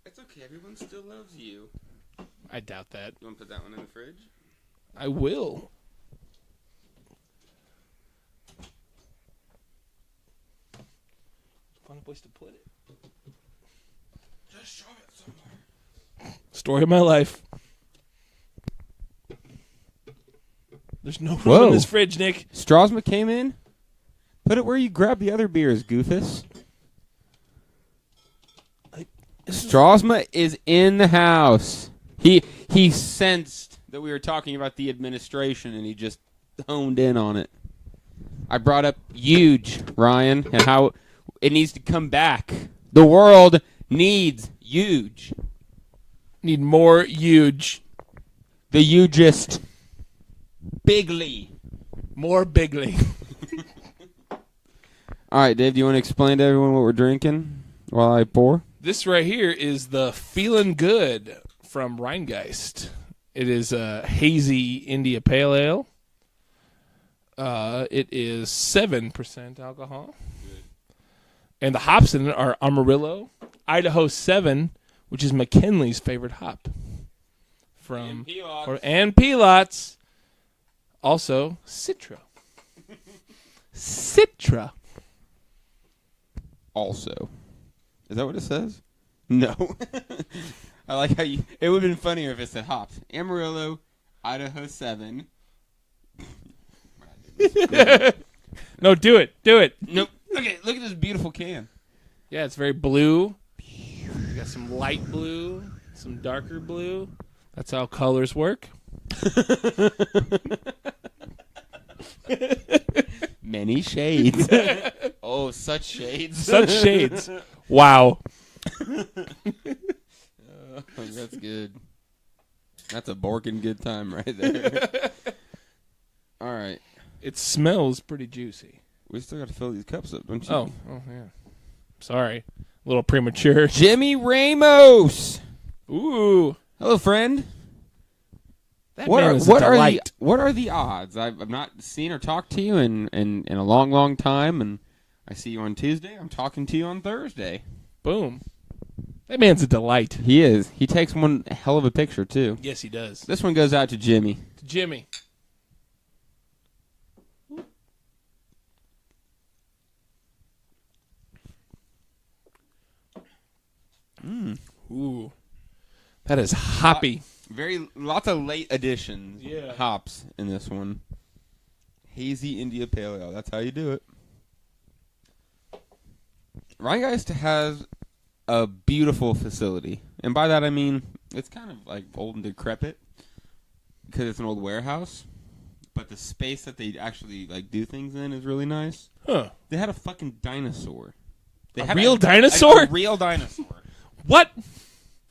Speaker 6: It's okay. Everyone still loves you.
Speaker 2: I doubt that.
Speaker 6: You want to put that one in the fridge?
Speaker 2: I will. Fun place to put it.
Speaker 6: Just shove it somewhere.
Speaker 2: Story of my life. There's no room
Speaker 6: Whoa.
Speaker 2: in this fridge, Nick.
Speaker 6: Strasma came in. Put it where you grab the other beers, Goofus. Strasma is in the house. He sensed that we were talking about the administration, and he just honed in on it. I brought up huge, Ryan, and how it needs to come back. The world needs huge.
Speaker 2: Need more huge.
Speaker 6: The hugest. Bigly.
Speaker 2: More bigly.
Speaker 6: All right, Dave, do you want to explain to everyone what we're drinking while I pour?
Speaker 2: This right here is the Feelin' Good from Rheingeist. It is a hazy India Pale Ale. It is 7% alcohol. Good. And the hops in it are Amarillo, Idaho 7, which is McKinley's favorite hop from
Speaker 6: Pelots.
Speaker 2: and Pelots. Also, Citra. Citra.
Speaker 6: Also. Is that what it says? No. I like how you... It would have been funnier if it said hops. Amarillo, Idaho 7.
Speaker 2: No, do it. Do it.
Speaker 6: Nope. Okay, look at this beautiful can.
Speaker 2: Yeah, it's very blue. You got some light blue, some darker blue. That's how colors work.
Speaker 6: Many shades. Oh, such shades.
Speaker 2: Such shades. Wow.
Speaker 6: That's good. That's a borkin' good time right there. All right.
Speaker 2: It smells pretty juicy.
Speaker 6: We still got to fill these cups up, don't you?
Speaker 2: Oh yeah. Sorry. A little premature.
Speaker 6: Jimmy Ramos.
Speaker 2: Ooh.
Speaker 6: Hello, friend.
Speaker 2: That man is a delight.
Speaker 6: What are the odds? I've not seen or talked to you in a long, long time, and I see you on Tuesday. I'm talking to you on Thursday.
Speaker 2: Boom. That man's a delight.
Speaker 6: He is. He takes one hell of a picture, too.
Speaker 2: Yes, he does.
Speaker 6: This one goes out to Jimmy.
Speaker 2: To Jimmy. Ooh. That is hoppy.
Speaker 6: Lots of late additions.
Speaker 2: Yeah.
Speaker 6: Hops in this one. Hazy India Pale Ale. That's how you do it. Rheingeist has a beautiful facility. And by that I mean it's kind of like old and decrepit because it's an old warehouse. But the space that they actually like do things in is really nice.
Speaker 2: Huh.
Speaker 6: They had a fucking dinosaur. They
Speaker 2: A
Speaker 6: had
Speaker 2: real dinosaur?
Speaker 6: A real dinosaur.
Speaker 2: What?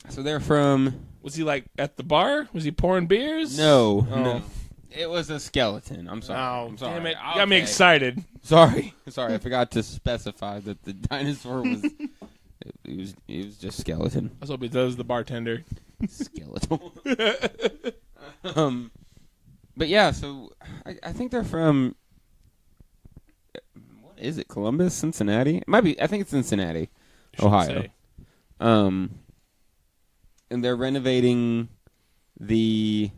Speaker 6: So they're from...
Speaker 2: Was he like at the bar? Was he pouring beers?
Speaker 6: No.
Speaker 2: Oh.
Speaker 6: No. It was a skeleton. I'm sorry.
Speaker 2: Oh,
Speaker 6: I'm sorry.
Speaker 2: damn it.
Speaker 6: Okay.
Speaker 2: Got me excited.
Speaker 6: Sorry. I forgot to specify that the dinosaur was... It was just skeleton.
Speaker 2: I was hoping that was the bartender.
Speaker 6: Skeletal. But yeah, so I think they're from... What is it? Columbus? Cincinnati? It might be. I think it's Cincinnati, Ohio.
Speaker 2: Say.
Speaker 6: And they're renovating the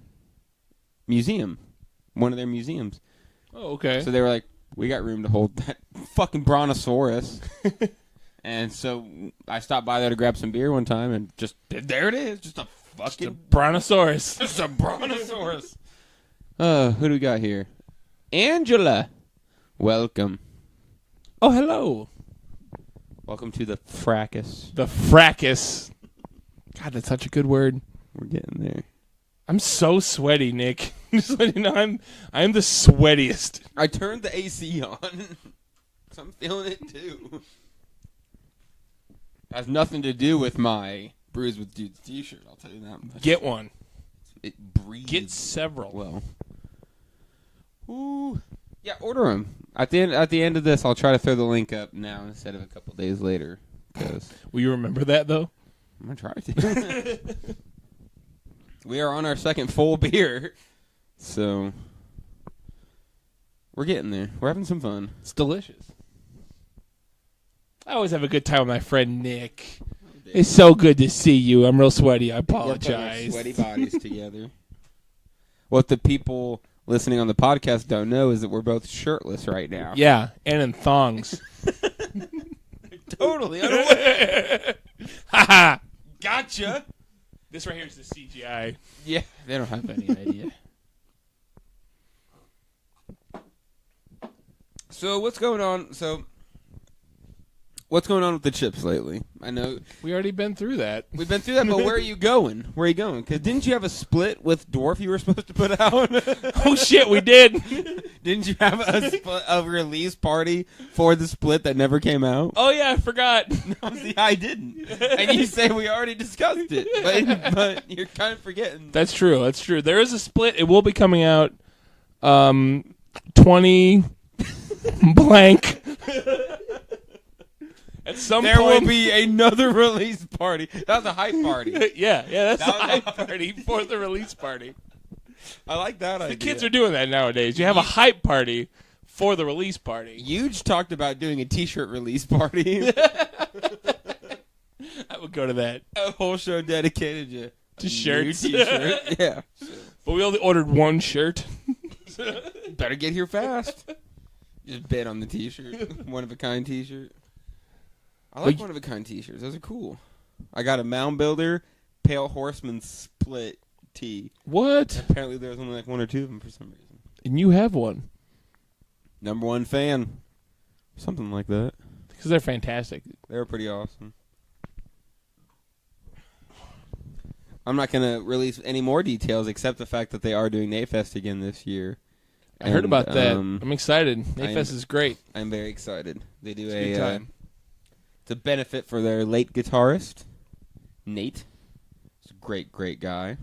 Speaker 6: museum, one of their museums.
Speaker 2: Oh, okay.
Speaker 6: So they were like, we got room to hold that fucking brontosaurus. And so I stopped by there to grab some beer one time, and just, there it is. Just a fucking
Speaker 2: Brontosaurus.
Speaker 6: Just a brontosaurus. Who do we got here? Angela. Welcome.
Speaker 2: Oh, hello.
Speaker 6: Welcome to the fracas.
Speaker 2: The fracas. God, that's such a good word.
Speaker 6: We're getting there.
Speaker 2: I'm so sweaty, Nick. Just letting you know, I'm the sweatiest.
Speaker 6: I turned the AC on. So I'm feeling it too. Has nothing to do with my Brews With Dudes t-shirt, I'll tell you that much.
Speaker 2: Get one.
Speaker 6: It breathes.
Speaker 2: Get several.
Speaker 6: Well. Ooh. Yeah, order them. At the end of this, I'll try to throw the link up now instead of a couple days later.
Speaker 2: Will you remember that, though?
Speaker 6: I'm going to try to. We are on our second full beer. So, we're getting there. We're having some fun.
Speaker 2: It's delicious. I always have a good time with my friend Nick. It's so good to see you. I'm real sweaty. I apologize.
Speaker 6: Sweaty bodies together. What the people listening on the podcast don't know is that we're both shirtless right now.
Speaker 2: Yeah, and in thongs.
Speaker 6: Totally unaware.
Speaker 2: Ha
Speaker 6: Gotcha.
Speaker 2: This right here is the CGI.
Speaker 6: Yeah, they don't have any idea. So what's going on? What's going on with the chips lately? I know
Speaker 2: We already been through that.
Speaker 6: we've been through that, but where are you going? Where are you going? Because didn't you have a split with Dwarf you were supposed to put out?
Speaker 2: Oh, shit, we did.
Speaker 6: Didn't you have a release party for the split that never came out?
Speaker 2: Oh, yeah, I forgot.
Speaker 6: See, I didn't. And you say we already discussed it, but you're kind of forgetting.
Speaker 2: That's true. That's true. There is a split. It will be coming out 20 blank. At some
Speaker 6: There
Speaker 2: point,
Speaker 6: will be another release party. That was a hype party.
Speaker 2: yeah, that's
Speaker 6: That
Speaker 2: the
Speaker 6: was
Speaker 2: hype party for the release party.
Speaker 6: I like that idea.
Speaker 2: The kids are doing that nowadays. You have a hype party for the release party.
Speaker 6: Huge talked about doing a T-shirt release party.
Speaker 2: I would go to that.
Speaker 6: A whole show dedicated to
Speaker 2: Just shirts.
Speaker 6: New t-shirt. Yeah.
Speaker 2: But we only ordered one shirt.
Speaker 6: Better get here fast. Just bid on the t-shirt. One-of-a-kind t-shirt. I like one-of-a-kind t-shirts. Those are cool. I got a Mound Builder Pale Horseman split tee.
Speaker 2: What?
Speaker 6: Apparently there's only like one or two of them for some reason.
Speaker 2: And you have one.
Speaker 6: Number one fan. Something like that.
Speaker 2: Because they're fantastic.
Speaker 6: They were pretty awesome. I'm not going to release any more details except the fact that they are doing NAFest again this year.
Speaker 2: I heard about that. I'm excited. NAFest is great.
Speaker 6: I'm very excited. They do
Speaker 2: It's a good time.
Speaker 6: It's a benefit for their late guitarist, Nate. He's a great, great guy.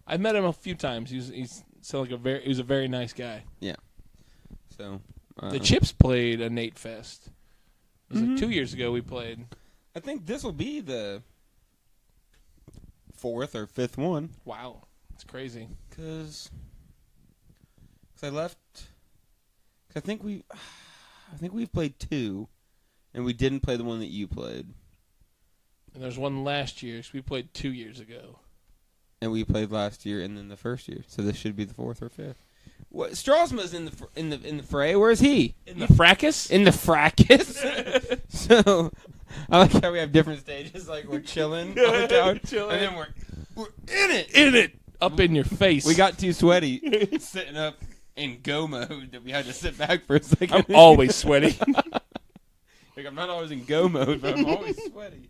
Speaker 2: I've met him a few times. He was a very nice guy.
Speaker 6: Yeah. So
Speaker 2: the Chips played a Nate Fest. It was like 2 years ago we played.
Speaker 6: I think this will be the 4th or 5th one.
Speaker 2: Wow, it's crazy.
Speaker 6: Because I left. Cause I think we've played 2, and we didn't play the one that you played.
Speaker 2: And there's one last year. So we played 2 years ago.
Speaker 6: And we played last year, and then the first year. So this should be the 4th or 5th. What? Strasma's in the fray. Where's he?
Speaker 2: In the fracas?
Speaker 6: In the fracas. So I like how we have different stages. Like we're chilling on the couch, and then we're in it.
Speaker 2: In it. Up in your face.
Speaker 6: We got too sweaty sitting up in go mode that we had to sit back for a second.
Speaker 2: I'm always sweaty.
Speaker 6: Like I'm not always in go mode, but I'm always sweaty.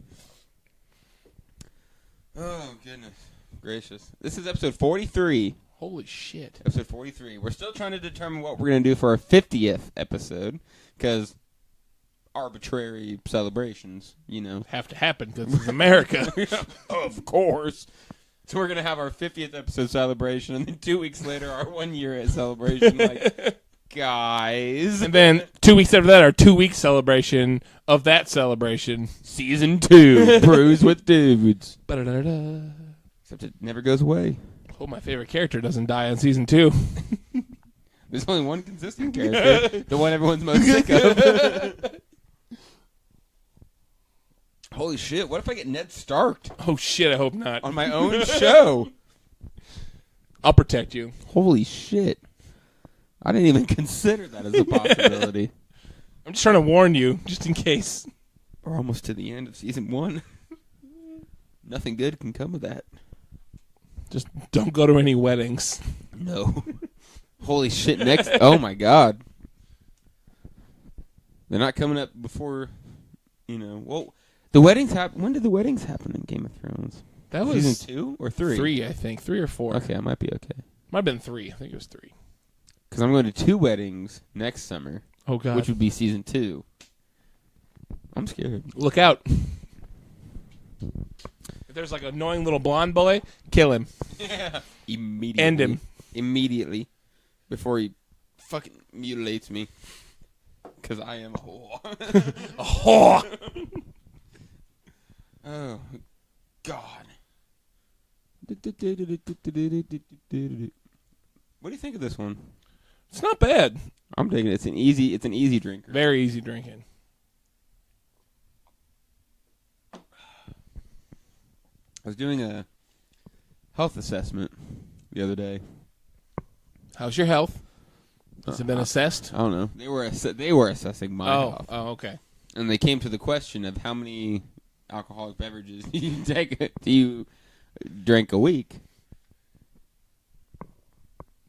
Speaker 6: Oh goodness gracious! This is episode 43.
Speaker 2: Holy shit.
Speaker 6: Episode 43. We're still trying to determine what we're going to do for our 50th episode, because arbitrary celebrations,
Speaker 2: have to happen because it's America.
Speaker 6: Of course. So we're going to have our 50th episode celebration, and then 2 weeks later, our 1 year celebration. Like, guys.
Speaker 2: And then 2 weeks after that, our 2 week celebration of that celebration.
Speaker 6: Season 2, Brews with Dudes.
Speaker 2: Ba-da-da-da.
Speaker 6: Except it never goes away.
Speaker 2: Hope my favorite character doesn't die in season 2.
Speaker 6: There's only one consistent character, the one everyone's most sick of. Holy shit, what if I get Ned Starked?
Speaker 2: Oh shit, I hope not.
Speaker 6: On my own show.
Speaker 2: I'll protect you.
Speaker 6: Holy shit. I didn't even consider that as a possibility.
Speaker 2: I'm just trying to warn you, just in case.
Speaker 6: We're almost to the end of season 1. Nothing good can come of that.
Speaker 2: Just don't go to any weddings.
Speaker 6: No. Holy shit, next. Oh my god. They're not coming up before, well, the weddings happen. When did the weddings happen in Game of Thrones?
Speaker 2: That was
Speaker 6: season 2 or 3?
Speaker 2: 3, I think. 3 or 4.
Speaker 6: Okay, I might be okay.
Speaker 2: Might have been 3. I think it was 3.
Speaker 6: Because I'm going to 2 weddings next summer.
Speaker 2: Oh god.
Speaker 6: Which would be season 2. I'm scared.
Speaker 2: Look out. If there's like an annoying little blonde boy, kill him.
Speaker 6: Yeah. Immediately.
Speaker 2: End him.
Speaker 6: Immediately. Before he fucking mutilates me. Because I am a whore.
Speaker 2: A whore.
Speaker 6: Oh, God. What do you think of this one?
Speaker 2: It's not bad.
Speaker 6: I'm digging it. It's an easy drinker.
Speaker 2: Very easy drinking.
Speaker 6: I was doing a health assessment the other day.
Speaker 2: How's your health? Has it been assessed?
Speaker 6: I don't know. They were assessing my health.
Speaker 2: Oh, okay.
Speaker 6: And they came to the question of how many alcoholic beverages do you drink a week?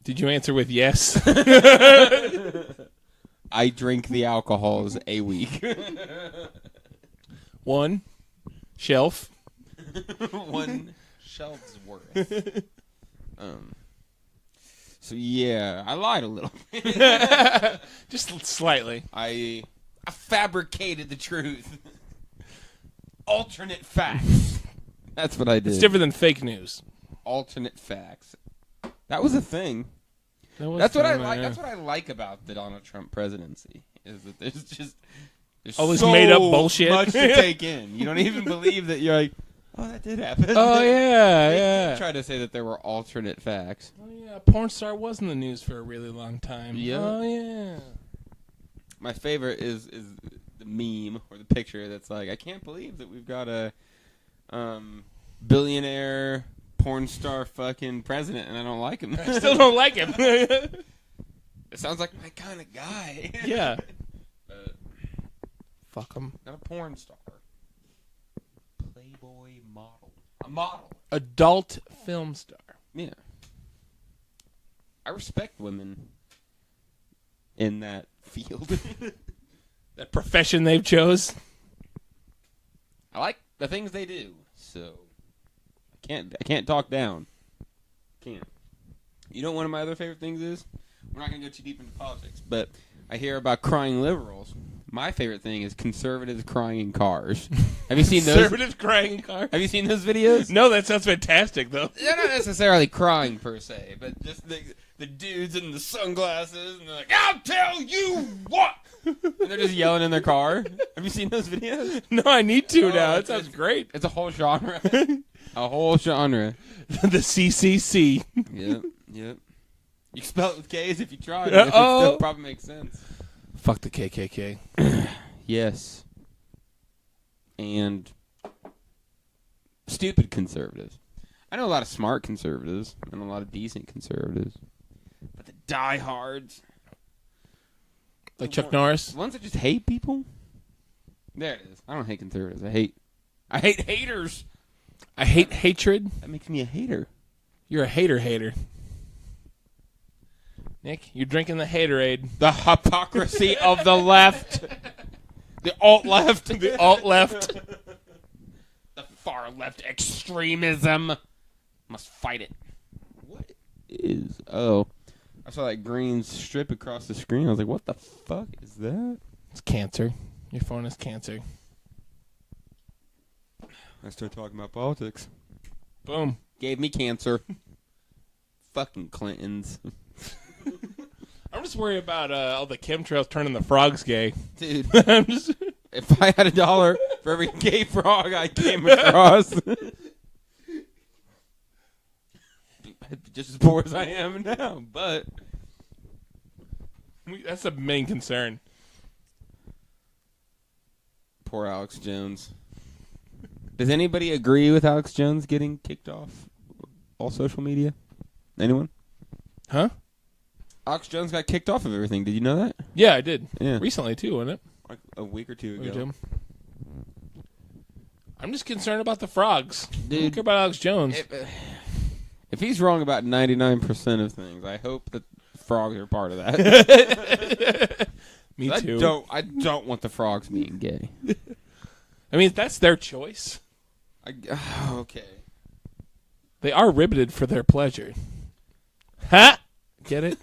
Speaker 2: Did you answer with yes?
Speaker 6: I drink the alcohols a week.
Speaker 2: 1 shelf.
Speaker 6: 1 shelf's worth. So yeah, I lied a little bit.
Speaker 2: Just slightly.
Speaker 6: I fabricated the truth. Alternate facts. That's what I did.
Speaker 2: It's different than fake news.
Speaker 6: Alternate facts. That was a thing. That's what I like. That's what I like about the Donald Trump presidency. Is that there's
Speaker 2: all this
Speaker 6: so
Speaker 2: made up bullshit
Speaker 6: much to take in. You don't even believe that you're like, oh, that did happen.
Speaker 2: Oh yeah,
Speaker 6: They
Speaker 2: yeah.
Speaker 6: try to say that there were alternate facts.
Speaker 2: Oh yeah, porn star was in the news for a really long time.
Speaker 6: Yeah.
Speaker 2: Oh yeah.
Speaker 6: My favorite is the meme or the picture that's like, I can't believe that we've got a billionaire porn star fucking president, and I don't like him.
Speaker 2: I still don't like him.
Speaker 6: It sounds like my kind of guy.
Speaker 2: Yeah. Fuck him.
Speaker 6: Not a porn star. Playboy model. A model.
Speaker 2: Adult film star.
Speaker 6: Yeah. I respect women in that field.
Speaker 2: That profession they've chose.
Speaker 6: I like the things they do, so I can't talk down. Can't. You know what one of my other favorite things is? We're not going to go too deep into politics, but I hear about crying liberals. My favorite thing is conservatives crying in cars. Have you seen those?
Speaker 2: Conservatives crying in cars?
Speaker 6: Have you seen those videos?
Speaker 2: No, that sounds fantastic, though.
Speaker 6: They're not necessarily crying per se, but just the dudes in the sunglasses, and they're like, "I'll tell you what!" And they're just yelling in their car. Have you seen those videos?
Speaker 2: No, I need to now. That
Speaker 6: it's
Speaker 2: sounds great.
Speaker 6: It's a whole genre. A whole genre.
Speaker 2: The CCC.
Speaker 6: Yep. You can spell it with K's if you try. It still probably makes sense.
Speaker 2: Fuck the KKK.
Speaker 6: Yes. And stupid conservatives. I know a lot of smart conservatives and a lot of decent conservatives. But the diehards.
Speaker 2: Like Chuck Norris?
Speaker 6: The ones that just hate people? There it is. I don't hate conservatives. I hate haters.
Speaker 2: I hate hatred.
Speaker 6: That makes me a hater.
Speaker 2: You're a hater. Nick, you're drinking the haterade.
Speaker 6: The hypocrisy of the left. The alt-left.
Speaker 2: The alt-left.
Speaker 6: The far-left extremism. Must fight it. What is... Oh. I saw that green strip across the screen. I was like, what the fuck is that?
Speaker 2: It's cancer. Your phone is cancer.
Speaker 6: I start talking about politics.
Speaker 2: Boom.
Speaker 6: Gave me cancer. Fucking Clintons.
Speaker 2: I'm just worried about all the chemtrails turning the frogs gay.
Speaker 6: Dude,
Speaker 2: I'm just...
Speaker 6: if I had $1 for every gay frog I came across... just as poor as I am now, but...
Speaker 2: That's the main concern.
Speaker 6: Poor Alex Jones. Does anybody agree with Alex Jones getting kicked off all social media? Anyone?
Speaker 2: Huh?
Speaker 6: Alex Jones got kicked off of everything. Did you know that?
Speaker 2: Yeah, I did.
Speaker 6: Yeah.
Speaker 2: Recently, too, wasn't it?
Speaker 6: Like a week or two ago.
Speaker 2: I'm just concerned about the frogs.
Speaker 6: Dude,
Speaker 2: I don't care about Alex Jones.
Speaker 6: If he's wrong about 99% of things, I hope that frogs are part of that.
Speaker 2: Me too.
Speaker 6: I don't want the frogs being gay.
Speaker 2: I mean, that's their choice.
Speaker 6: Okay.
Speaker 2: They are riveted for their pleasure. Ha! Get it?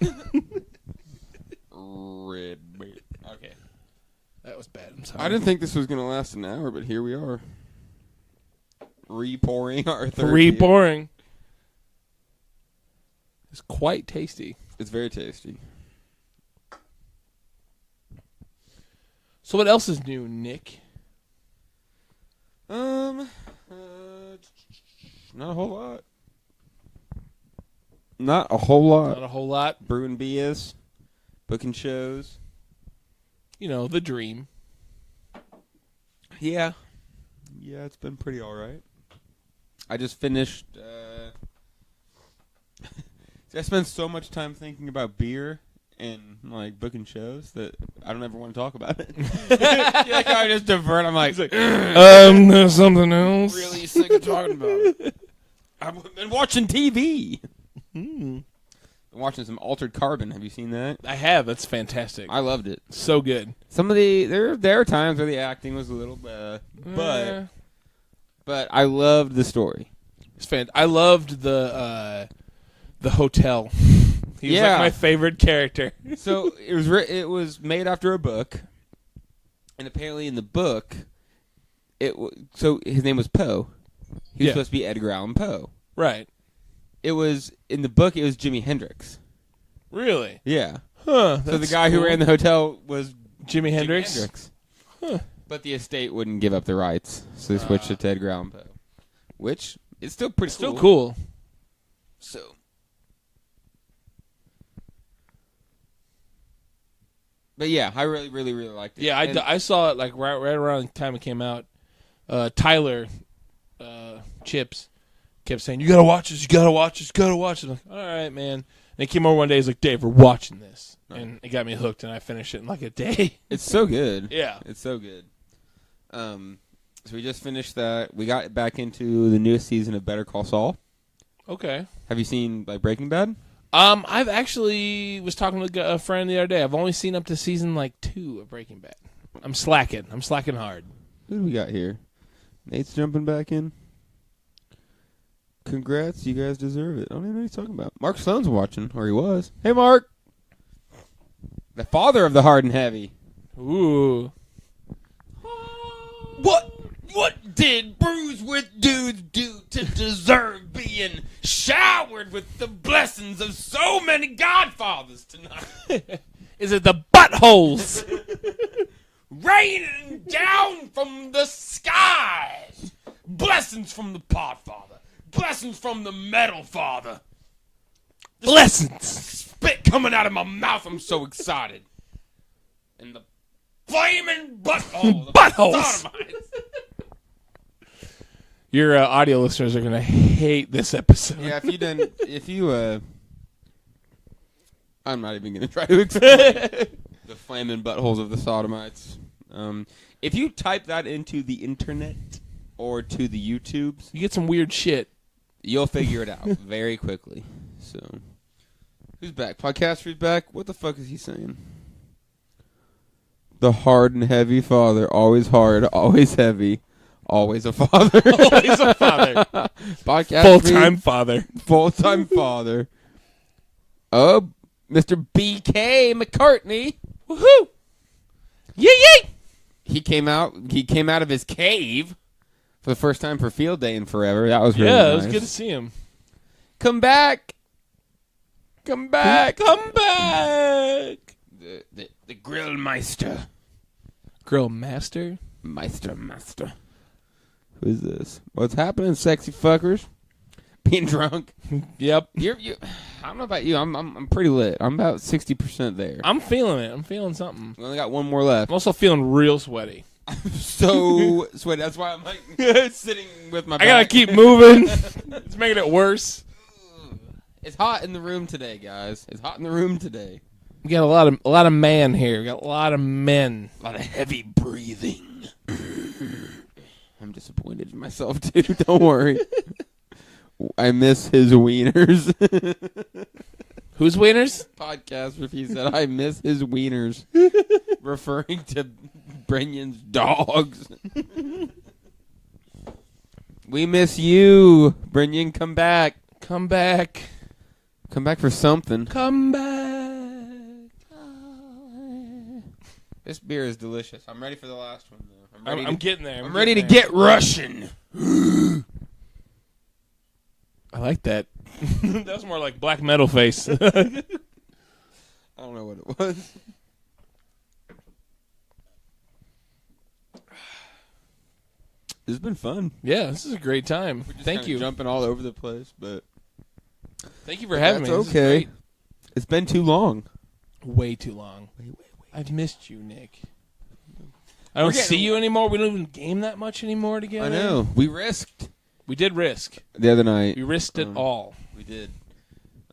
Speaker 6: Ribbit. Okay.
Speaker 2: That was bad. I'm sorry.
Speaker 6: I didn't think this was going to last an hour, but here we are. Re-pouring our third beer.
Speaker 2: Re-pouring. It's quite tasty.
Speaker 6: It's very tasty.
Speaker 2: So what else is new, Nick?
Speaker 6: Not a whole lot. Not a whole lot.
Speaker 2: Not a whole lot.
Speaker 6: Brewing BS. Booking shows.
Speaker 2: You know, the dream.
Speaker 6: Yeah. Yeah, it's been pretty all right. I just finished... I spend so much time thinking about beer and, like, booking shows that I don't ever want to talk about it. Like, I just divert. I'm like,
Speaker 2: There's something else.
Speaker 6: really sick of talking about it. I've been watching TV. Been watching some Altered Carbon. Have you seen that?
Speaker 2: I have. That's fantastic.
Speaker 6: I loved it.
Speaker 2: So good.
Speaker 6: Some of the there are times where the acting was a little but I loved the story.
Speaker 2: It's I loved the hotel. He was like my favorite character.
Speaker 6: So it was made after a book, and apparently in the book, so his name was Poe. He was supposed to be Edgar Allan Poe.
Speaker 2: Right.
Speaker 6: It was in the book. It was Jimi Hendrix.
Speaker 2: Really?
Speaker 6: Yeah.
Speaker 2: Huh.
Speaker 6: So the guy who ran the hotel was
Speaker 2: Jimi Hendrix.
Speaker 6: Huh. But the estate wouldn't give up the rights, so they switched it to Edgar Allan Poe, which is still pretty
Speaker 2: still cool.
Speaker 6: So. But yeah, I really, really, really liked it.
Speaker 2: Yeah, I saw it like right around the time it came out. Tyler Chips kept saying, "You gotta watch this. You gotta watch this. You gotta watch this." I'm like, all right, man. And he came over one day. He's like, "Dave, we're watching this," and it got me hooked. And I finished it in like a day.
Speaker 6: It's so good.
Speaker 2: Yeah,
Speaker 6: it's so good. So we just finished that. We got back into the newest season of Better Call Saul.
Speaker 2: Okay.
Speaker 6: Have you seen like Breaking Bad?
Speaker 2: I've actually was talking to a friend the other day. I've only seen up to season like 2 of Breaking Bad. I'm slacking hard.
Speaker 6: Who do we got here? Nate's jumping back in. Congrats, you guys deserve it. I don't even know what he's talking about. Mark Sloan's watching, or he was. Hey, Mark. The father of the hard and heavy.
Speaker 2: Ooh.
Speaker 6: What did Brews With Dudes do to deserve being showered with the blessings of so many godfathers tonight?
Speaker 2: Is it the buttholes?
Speaker 6: Raining down from the skies. Blessings from the Podfather. Blessings from the Metal Father.
Speaker 2: Blessings.
Speaker 6: Spit coming out of my mouth. I'm so excited. And the flaming butthole.
Speaker 2: Buttholes. Your audio listeners are going to hate this episode.
Speaker 6: Yeah, I'm not even going to try to explain the flaming buttholes of the sodomites. If you type that into the internet or to the YouTubes,
Speaker 2: You get some weird shit.
Speaker 6: you'll figure it out very quickly. So, who's back? Podcaster's back. What the fuck is he saying? The hard and heavy father, always hard, always heavy, always a father.
Speaker 2: Always a father.
Speaker 6: Podcast
Speaker 2: Full-time father.
Speaker 6: Full-time father. Oh, Mr. B.K. McCartney.
Speaker 2: Woohoo! Yay!
Speaker 6: He came out of his cave for the first time for field day in forever. That was really
Speaker 2: Yeah,
Speaker 6: nice.
Speaker 2: it was good to see him.
Speaker 6: Come back.
Speaker 2: Come back.
Speaker 6: The grill meister.
Speaker 2: Grill master?
Speaker 6: Meister. Who is this? What's happening, sexy fuckers? Being drunk.
Speaker 2: Yep.
Speaker 6: You. I don't know about you. I'm pretty lit. I'm about 60% there.
Speaker 2: I'm feeling it. I'm feeling something.
Speaker 6: We only got one more left.
Speaker 2: I'm also feeling real sweaty.
Speaker 6: So sweaty. That's why I'm like sitting with my back.
Speaker 2: I gotta keep moving. It's making it worse.
Speaker 6: It's hot in the room today, guys. It's hot in the room today.
Speaker 2: We got a lot of man here. We got a lot of men.
Speaker 6: A lot of heavy breathing. I'm disappointed in myself too. Don't worry. I miss his wieners.
Speaker 2: Who's wieners?
Speaker 6: Podcast review said I miss his wieners, referring to Brenyan's dogs. We miss you, Brenyan. Come back.
Speaker 2: Come back.
Speaker 6: Come back for something.
Speaker 2: Come back.
Speaker 6: This beer is delicious. I'm ready for the last one, though.
Speaker 2: I'm getting there.
Speaker 6: I'm ready to get Russian.
Speaker 2: I like that. That was more like black metal face.
Speaker 6: I don't know what it was. This has been fun.
Speaker 2: Yeah, this is a great time. Thank you.
Speaker 6: Jumping all over the place, but
Speaker 2: Thank you for having me.
Speaker 6: that's
Speaker 2: This is
Speaker 6: okay.
Speaker 2: great.
Speaker 6: It's been too long.
Speaker 2: Way too long. I've missed you, Nick. I
Speaker 6: We're
Speaker 2: don't
Speaker 6: getting-
Speaker 2: see you anymore. We don't even game that much anymore together.
Speaker 6: I know. We risked
Speaker 2: We did risk.
Speaker 6: the other night.
Speaker 2: We risked it all.
Speaker 6: We did.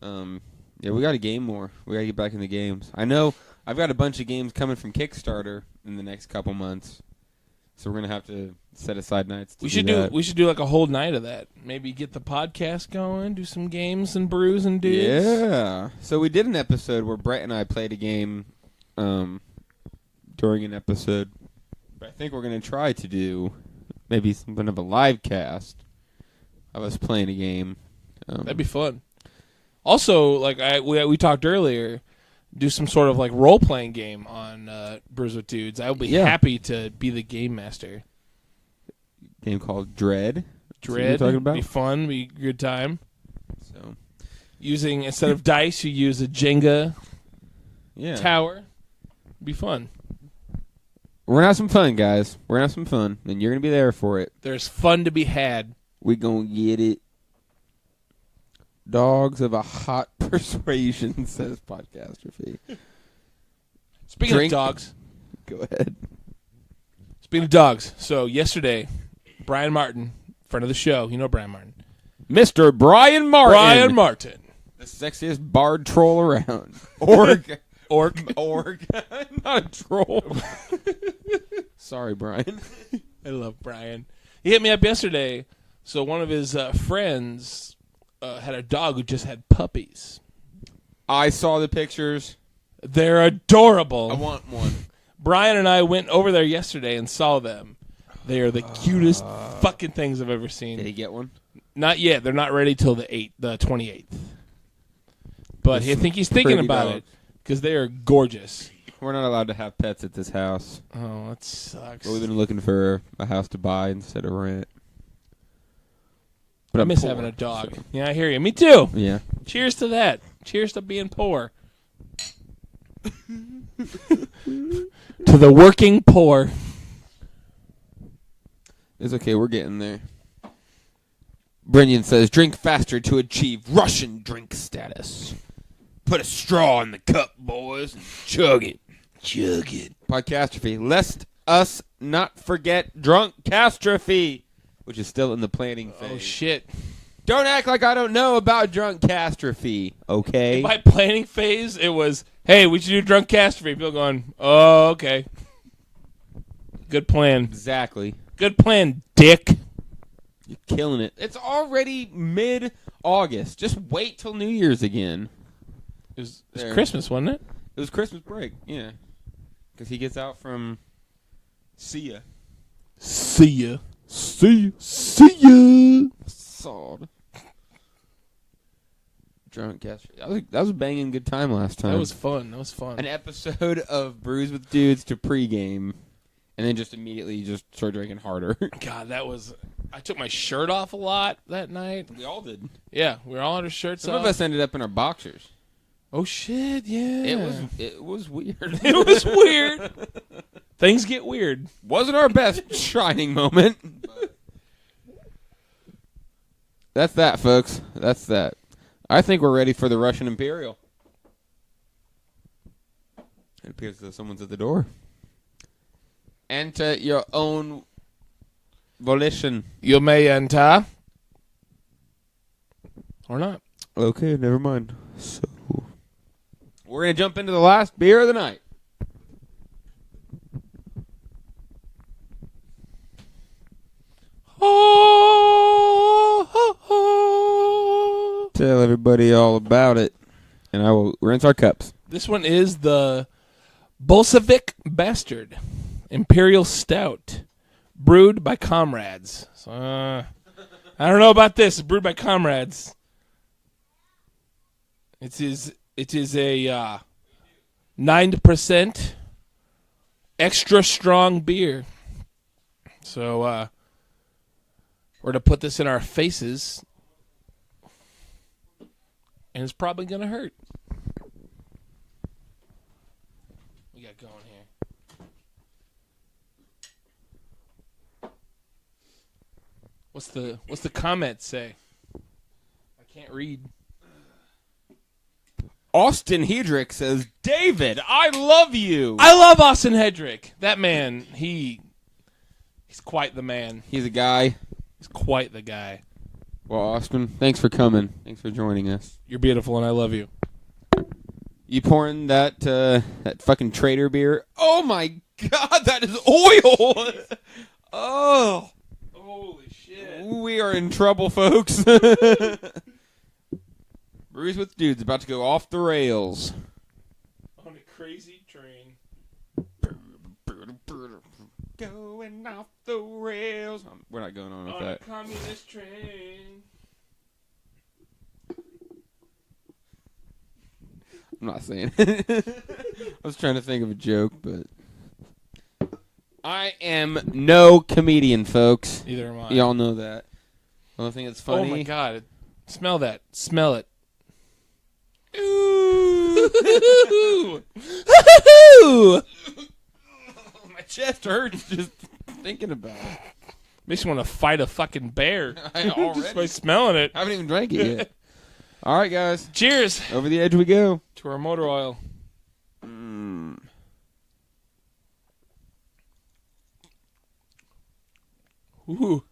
Speaker 6: Yeah, we got to game more. We got to get back in the games. I know I've got a bunch of games coming from Kickstarter in the next couple months, so we're gonna have to set aside nights. To
Speaker 2: We should
Speaker 6: that.
Speaker 2: we should do like a whole night of that. Maybe get the podcast going, do some games and brews and dudes.
Speaker 6: Yeah. So we did an episode where Brett and I played a game during an episode. But I think we're going to try to do maybe something of a live cast of us playing a game.
Speaker 2: That'd be fun. Also, like we talked earlier, do some sort of like role playing game on Brews with Dudes. I would be happy to be the game master.
Speaker 6: Game called Dread.
Speaker 2: Dread.
Speaker 6: Talking about?
Speaker 2: Be fun. Be a good time.
Speaker 6: So
Speaker 2: Using instead of dice, you use a Jenga
Speaker 6: yeah,
Speaker 2: tower. Be fun.
Speaker 6: we're gonna have some fun, guys. We're gonna have some fun, and you're gonna be there for it.
Speaker 2: There's fun to be had.
Speaker 6: We gonna get it. Dogs of a hot persuasion, says Podcastrophe.
Speaker 2: Speaking
Speaker 6: Drink.
Speaker 2: of dogs.
Speaker 6: Go ahead.
Speaker 2: Speaking of dogs. So yesterday, Brian Martin, friend of the show, you know Brian Martin.
Speaker 6: Mr. Brian Martin.
Speaker 2: Brian Martin.
Speaker 6: The sexiest bard troll around. Org.
Speaker 2: Orc.
Speaker 6: Not a troll. Sorry, Brian.
Speaker 2: I love Brian. He hit me up yesterday. So one of his friends had a dog who just had puppies.
Speaker 6: I saw the pictures.
Speaker 2: They're adorable.
Speaker 6: I want one.
Speaker 2: Brian and I went over there yesterday and saw them. They are the cutest fucking things I've ever seen.
Speaker 6: Did he get one?
Speaker 2: Not yet. They're not ready till the 28th. But I think he's thinking about it because they are gorgeous.
Speaker 6: We're not allowed to have pets at this house.
Speaker 2: Oh, that sucks.
Speaker 6: But we've been looking for a house to buy instead of rent. But
Speaker 2: I
Speaker 6: I'm
Speaker 2: miss
Speaker 6: poor,
Speaker 2: having a dog.
Speaker 6: so-
Speaker 2: Yeah, I hear you. Me too.
Speaker 6: Yeah.
Speaker 2: Cheers to that. Cheers to being poor. To the working poor.
Speaker 6: It's okay. We're getting there. Brendan says, drink faster to achieve Russian drink status. Put a straw in the cup, boys, and chug it. Chug it. Podcastrophe. Lest us not forget drunk catastrophe, which is still in the planning phase.
Speaker 2: Oh, shit.
Speaker 6: Don't act like I don't know about drunk catastrophe, okay?
Speaker 2: In my planning phase, it was, hey, we should do drunk catastrophe. People going, oh, okay. Good plan.
Speaker 6: Exactly.
Speaker 2: Good plan, dick.
Speaker 6: You're killing it. It's already mid-August. Just wait till New Year's again.
Speaker 2: It was
Speaker 6: There.
Speaker 2: Christmas, wasn't it?
Speaker 6: It was Christmas break, yeah. Because he gets out from See Ya.
Speaker 2: See ya. See ya. See ya.
Speaker 6: Sod. Drunk catastrophe. That was a banging good time last time.
Speaker 2: That was fun. That was fun.
Speaker 6: an episode of Brews with Dudes to pregame, and then just immediately just start drinking harder.
Speaker 2: God, that was... I took my shirt off a lot that night.
Speaker 6: We all did.
Speaker 2: Yeah, we were all had our shirts
Speaker 6: Some
Speaker 2: off.
Speaker 6: of us ended up in our boxers.
Speaker 2: Oh, shit, yeah.
Speaker 6: It was weird.
Speaker 2: It was weird. Things get weird.
Speaker 6: Wasn't our best shining moment. But that's that, folks. That's that. I think we're ready for the Russian Imperial. It appears that someone's at the door. Enter your own volition.
Speaker 2: You may enter. Or not.
Speaker 6: Okay, never mind. So, we're going to jump into the last beer of the night. Tell everybody all about it, and I will rinse our cups.
Speaker 2: This one is the Bolshevik Bastard Imperial Stout, brewed by comrades. So, I don't know about this. Brewed by comrades. It is a 9% extra strong beer. So we're to put this in our faces, and it's probably gonna hurt. We got going here. What's the comment say? I can't read.
Speaker 6: Austin Hedrick says, David, I love you.
Speaker 2: I love Austin Hedrick. That man, he's quite the man.
Speaker 6: He's a guy.
Speaker 2: He's quite the guy.
Speaker 6: Well, Austin, thanks for coming. Thanks for joining us.
Speaker 2: You're beautiful, and I love you.
Speaker 6: You pouring that fucking Trader beer? Oh my God, that is oil! Oh,
Speaker 2: Holy shit!
Speaker 6: we are in trouble, folks. Brews with Dudes about to go off the rails.
Speaker 2: On a crazy train.
Speaker 6: Going off the rails. We're not going on with
Speaker 2: On a
Speaker 6: that.
Speaker 2: communist train.
Speaker 6: I'm not saying it. I was trying to think of a joke, but I am no comedian, folks.
Speaker 2: Neither am I.
Speaker 6: Y'all know that. The only thing that's funny.
Speaker 2: Oh my God! Smell that. Smell it.
Speaker 6: Ooh.
Speaker 2: Ooh.
Speaker 6: My chest hurts just thinking about it.
Speaker 2: Makes you want to fight a fucking bear.
Speaker 6: I already.
Speaker 2: Just by smelling it.
Speaker 6: I haven't even drank it yet. All right, guys.
Speaker 2: Cheers
Speaker 6: Over the edge we go.
Speaker 2: to our motor oil. Ooh.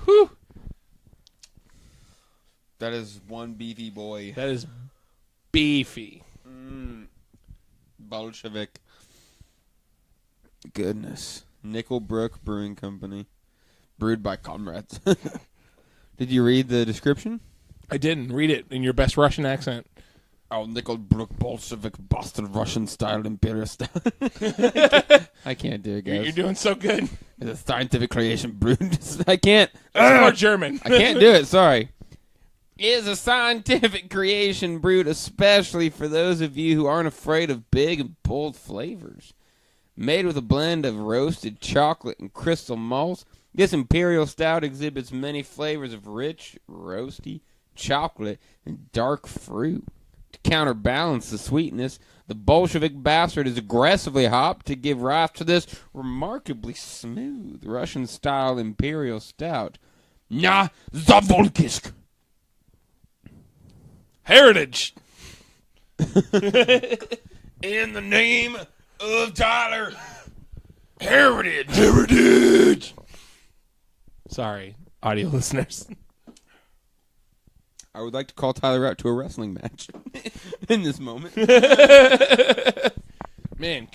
Speaker 2: Whew.
Speaker 6: That is one beefy boy.
Speaker 2: That is beefy.
Speaker 6: Bolshevik. Goodness. Nickelbrook Brewing Company. Brewed by comrades. Did you read the description?
Speaker 2: I didn't. Read it in your best Russian accent.
Speaker 6: Oh, Nickelbrook Bolshevik Boston Russian style imperial style. I can't do it, guys.
Speaker 2: You're doing so good.
Speaker 6: It's a scientific creation brewed. I can't.
Speaker 2: It's more German.
Speaker 6: I can't do it. Sorry. It is a scientific creation brewed especially for those of you who aren't afraid of big and bold flavors. Made with a blend of roasted chocolate and crystal malts, this imperial stout exhibits many flavors of rich, roasty chocolate and dark fruit. To counterbalance the sweetness, the Bolshevik Bastard is aggressively hopped to give rise to this remarkably smooth Russian-style imperial stout. Na Zavolkisk.
Speaker 2: Heritage.
Speaker 6: In the name of Tyler. Heritage.
Speaker 2: Heritage. Sorry, audio listeners.
Speaker 6: I would like to call Tyler out to a wrestling match in this moment.
Speaker 2: Man,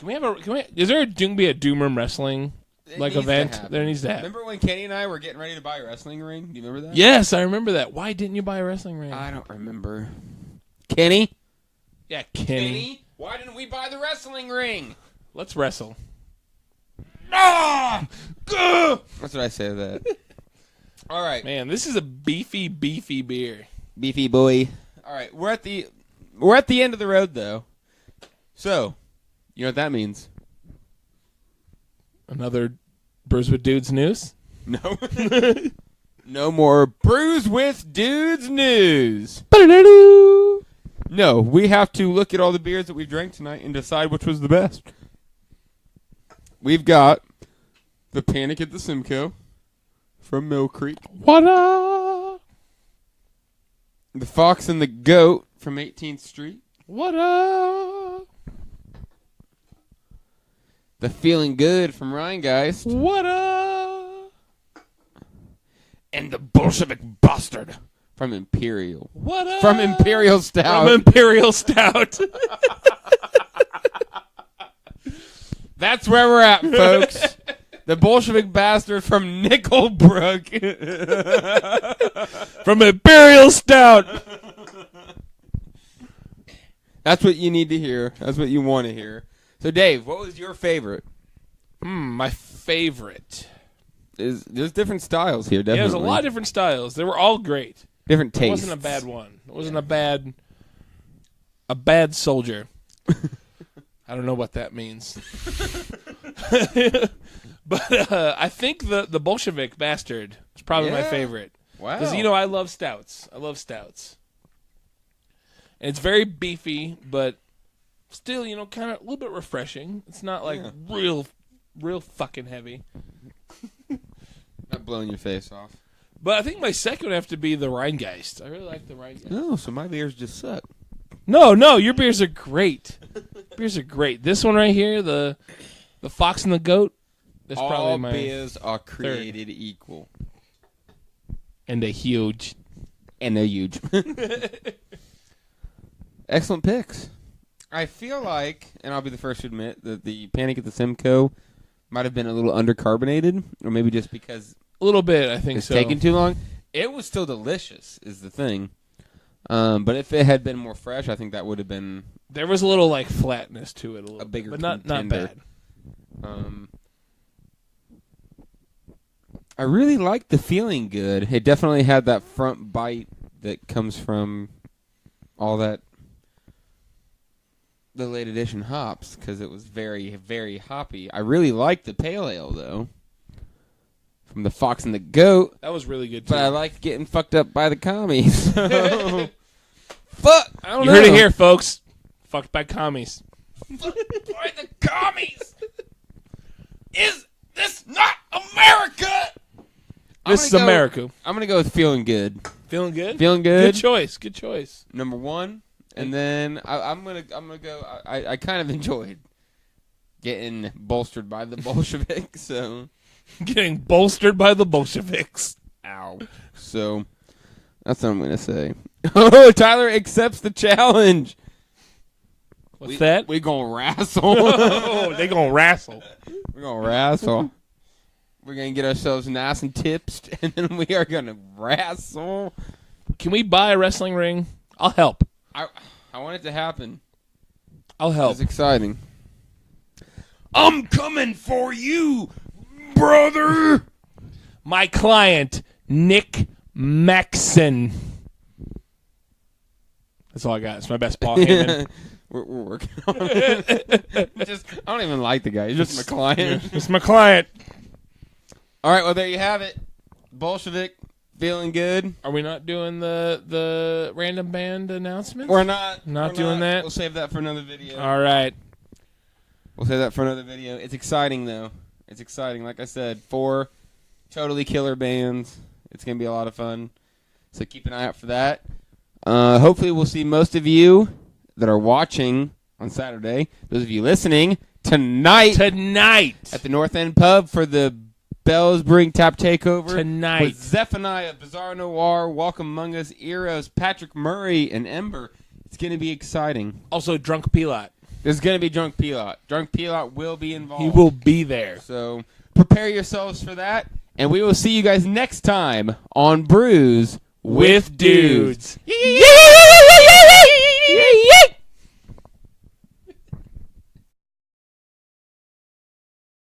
Speaker 2: is there going to be a Doomroom Wrestling event? There needs to happen.
Speaker 6: Remember when Kenny and I were getting ready to buy a wrestling ring? Do you remember that?
Speaker 2: Yes, I remember that. Why didn't you buy a wrestling ring?
Speaker 6: I don't remember. Kenny?
Speaker 2: Yeah, Kenny.
Speaker 6: Why didn't we buy the wrestling ring?
Speaker 2: Let's wrestle.
Speaker 6: Ah! That's what I say to that. All right.
Speaker 2: Man, this is a beefy beer.
Speaker 6: Beefy boy. All right, we're at the end of the road though. So, you know what that means?
Speaker 2: Another Brews with Dudes news?
Speaker 6: No. No more Brews with Dudes news. No, we have to look at all the beers that we've drank tonight and decide which was the best. We've got the Panic at the Simcoe from Mill Creek.
Speaker 2: What up?
Speaker 6: The Fox and the Goat from 18th Street.
Speaker 2: What up?
Speaker 6: The Feeling Good from Rheingeist.
Speaker 2: What up?
Speaker 6: And the Bolshevik Bastard from Imperial.
Speaker 2: What up?
Speaker 6: From Imperial Stout.
Speaker 2: From Imperial Stout.
Speaker 6: That's where we're at, folks. The Bolshevik Bastard from Nickelbrook.
Speaker 2: From Imperial Stout.
Speaker 6: That's what you need to hear. That's what you want to hear. So, Dave, what was your favorite?
Speaker 2: My favorite.
Speaker 6: There's different styles here, definitely.
Speaker 2: Yeah, there's a lot of different styles. They were all great.
Speaker 6: Different tastes.
Speaker 2: It wasn't a bad one. It wasn't a bad soldier. I don't know what that means. But I think the Bolshevik Bastard is probably my favorite.
Speaker 6: Wow.
Speaker 2: Because, I love stouts. And it's very beefy, but still, kind of a little bit refreshing. It's not like real fucking heavy.
Speaker 6: Not blowing your face off.
Speaker 2: But I think my second would have to be the Rheingeist. I really like the Rheingeist.
Speaker 6: Oh, so my beers just suck.
Speaker 2: No, your beers are great. Beers are great. This one right here, the Fox and the Goat, that's
Speaker 6: all
Speaker 2: probably my
Speaker 6: beers are created equal.
Speaker 2: And they're huge.
Speaker 6: And they're huge. Excellent picks. I feel like, and I'll be the first to admit, that the Panic at the Simcoe might have been a little undercarbonated, or maybe just because
Speaker 2: a little bit, I think
Speaker 6: it's
Speaker 2: so.
Speaker 6: taking too long. It was still delicious, is the thing. But if it had been more fresh, I think that would have been...
Speaker 2: There was a little, flatness to it. A
Speaker 6: bigger
Speaker 2: but not
Speaker 6: contender.
Speaker 2: bad.
Speaker 6: I really liked the Feeling Good. It definitely had that front bite that comes from all that... the late edition hops, because it was very, very hoppy. I really liked the Pale Ale, though. From the Fox and the Goat.
Speaker 2: That was really good, too.
Speaker 6: But I liked getting fucked up by the commies. So... Fuck! I don't know.
Speaker 2: You heard it here, folks. Fucked by commies.
Speaker 6: Fucked by the commies! Is this not America?
Speaker 2: This is America.
Speaker 6: I'm going to go with Feeling Good.
Speaker 2: Feeling good?
Speaker 6: Feeling good.
Speaker 2: Good choice.
Speaker 6: Number one. And then I'm gonna go. I kind of enjoyed getting bolstered by the Bolsheviks. So
Speaker 2: getting bolstered by the Bolsheviks.
Speaker 6: Ow. So That's what I'm going to say. Oh, Tyler accepts the challenge.
Speaker 2: What's that?
Speaker 6: We going to wrestle.
Speaker 2: Oh, they gonna wrestle.
Speaker 6: We're going to wrestle. We're going to get ourselves nice and tipsed, and then we are going to wrestle.
Speaker 2: Can we buy a wrestling ring? I'll help.
Speaker 6: I want it to happen.
Speaker 2: I'll help.
Speaker 6: It's exciting. I'm coming for you, brother.
Speaker 2: My client, Nick Maxon. That's all I got. It's my best Paul Heyman.
Speaker 6: We're working on it. I don't even like the guy. He's just my client.
Speaker 2: It's my client.
Speaker 6: All right, well, there you have it. Bolshevik, feeling good.
Speaker 2: Are we not doing the random band announcements?
Speaker 6: We're not.
Speaker 2: Not doing that?
Speaker 6: We'll save that for another video.
Speaker 2: All right.
Speaker 6: We'll save that for another video. It's exciting, though. It's exciting. Like I said, 4 totally killer bands. It's going to be a lot of fun. So keep an eye out for that. Hopefully we'll see most of you that are watching on Saturday. Those of you listening, tonight
Speaker 2: At
Speaker 6: the North End Pub for the Bells Brewing Tap Takeover.
Speaker 2: Tonight.
Speaker 6: With Zephaniah, Bizarre Noir, Welcome Among Us, Eros, Patrick Murray, and Ember. It's going to be exciting.
Speaker 2: Also, Drunk Pilot.
Speaker 6: There's going to be Drunk Pilot. Drunk Pilot will be involved.
Speaker 2: He will be there.
Speaker 6: So prepare yourselves for that. And we will see you guys next time on Brews with Dudes.
Speaker 2: Yeah!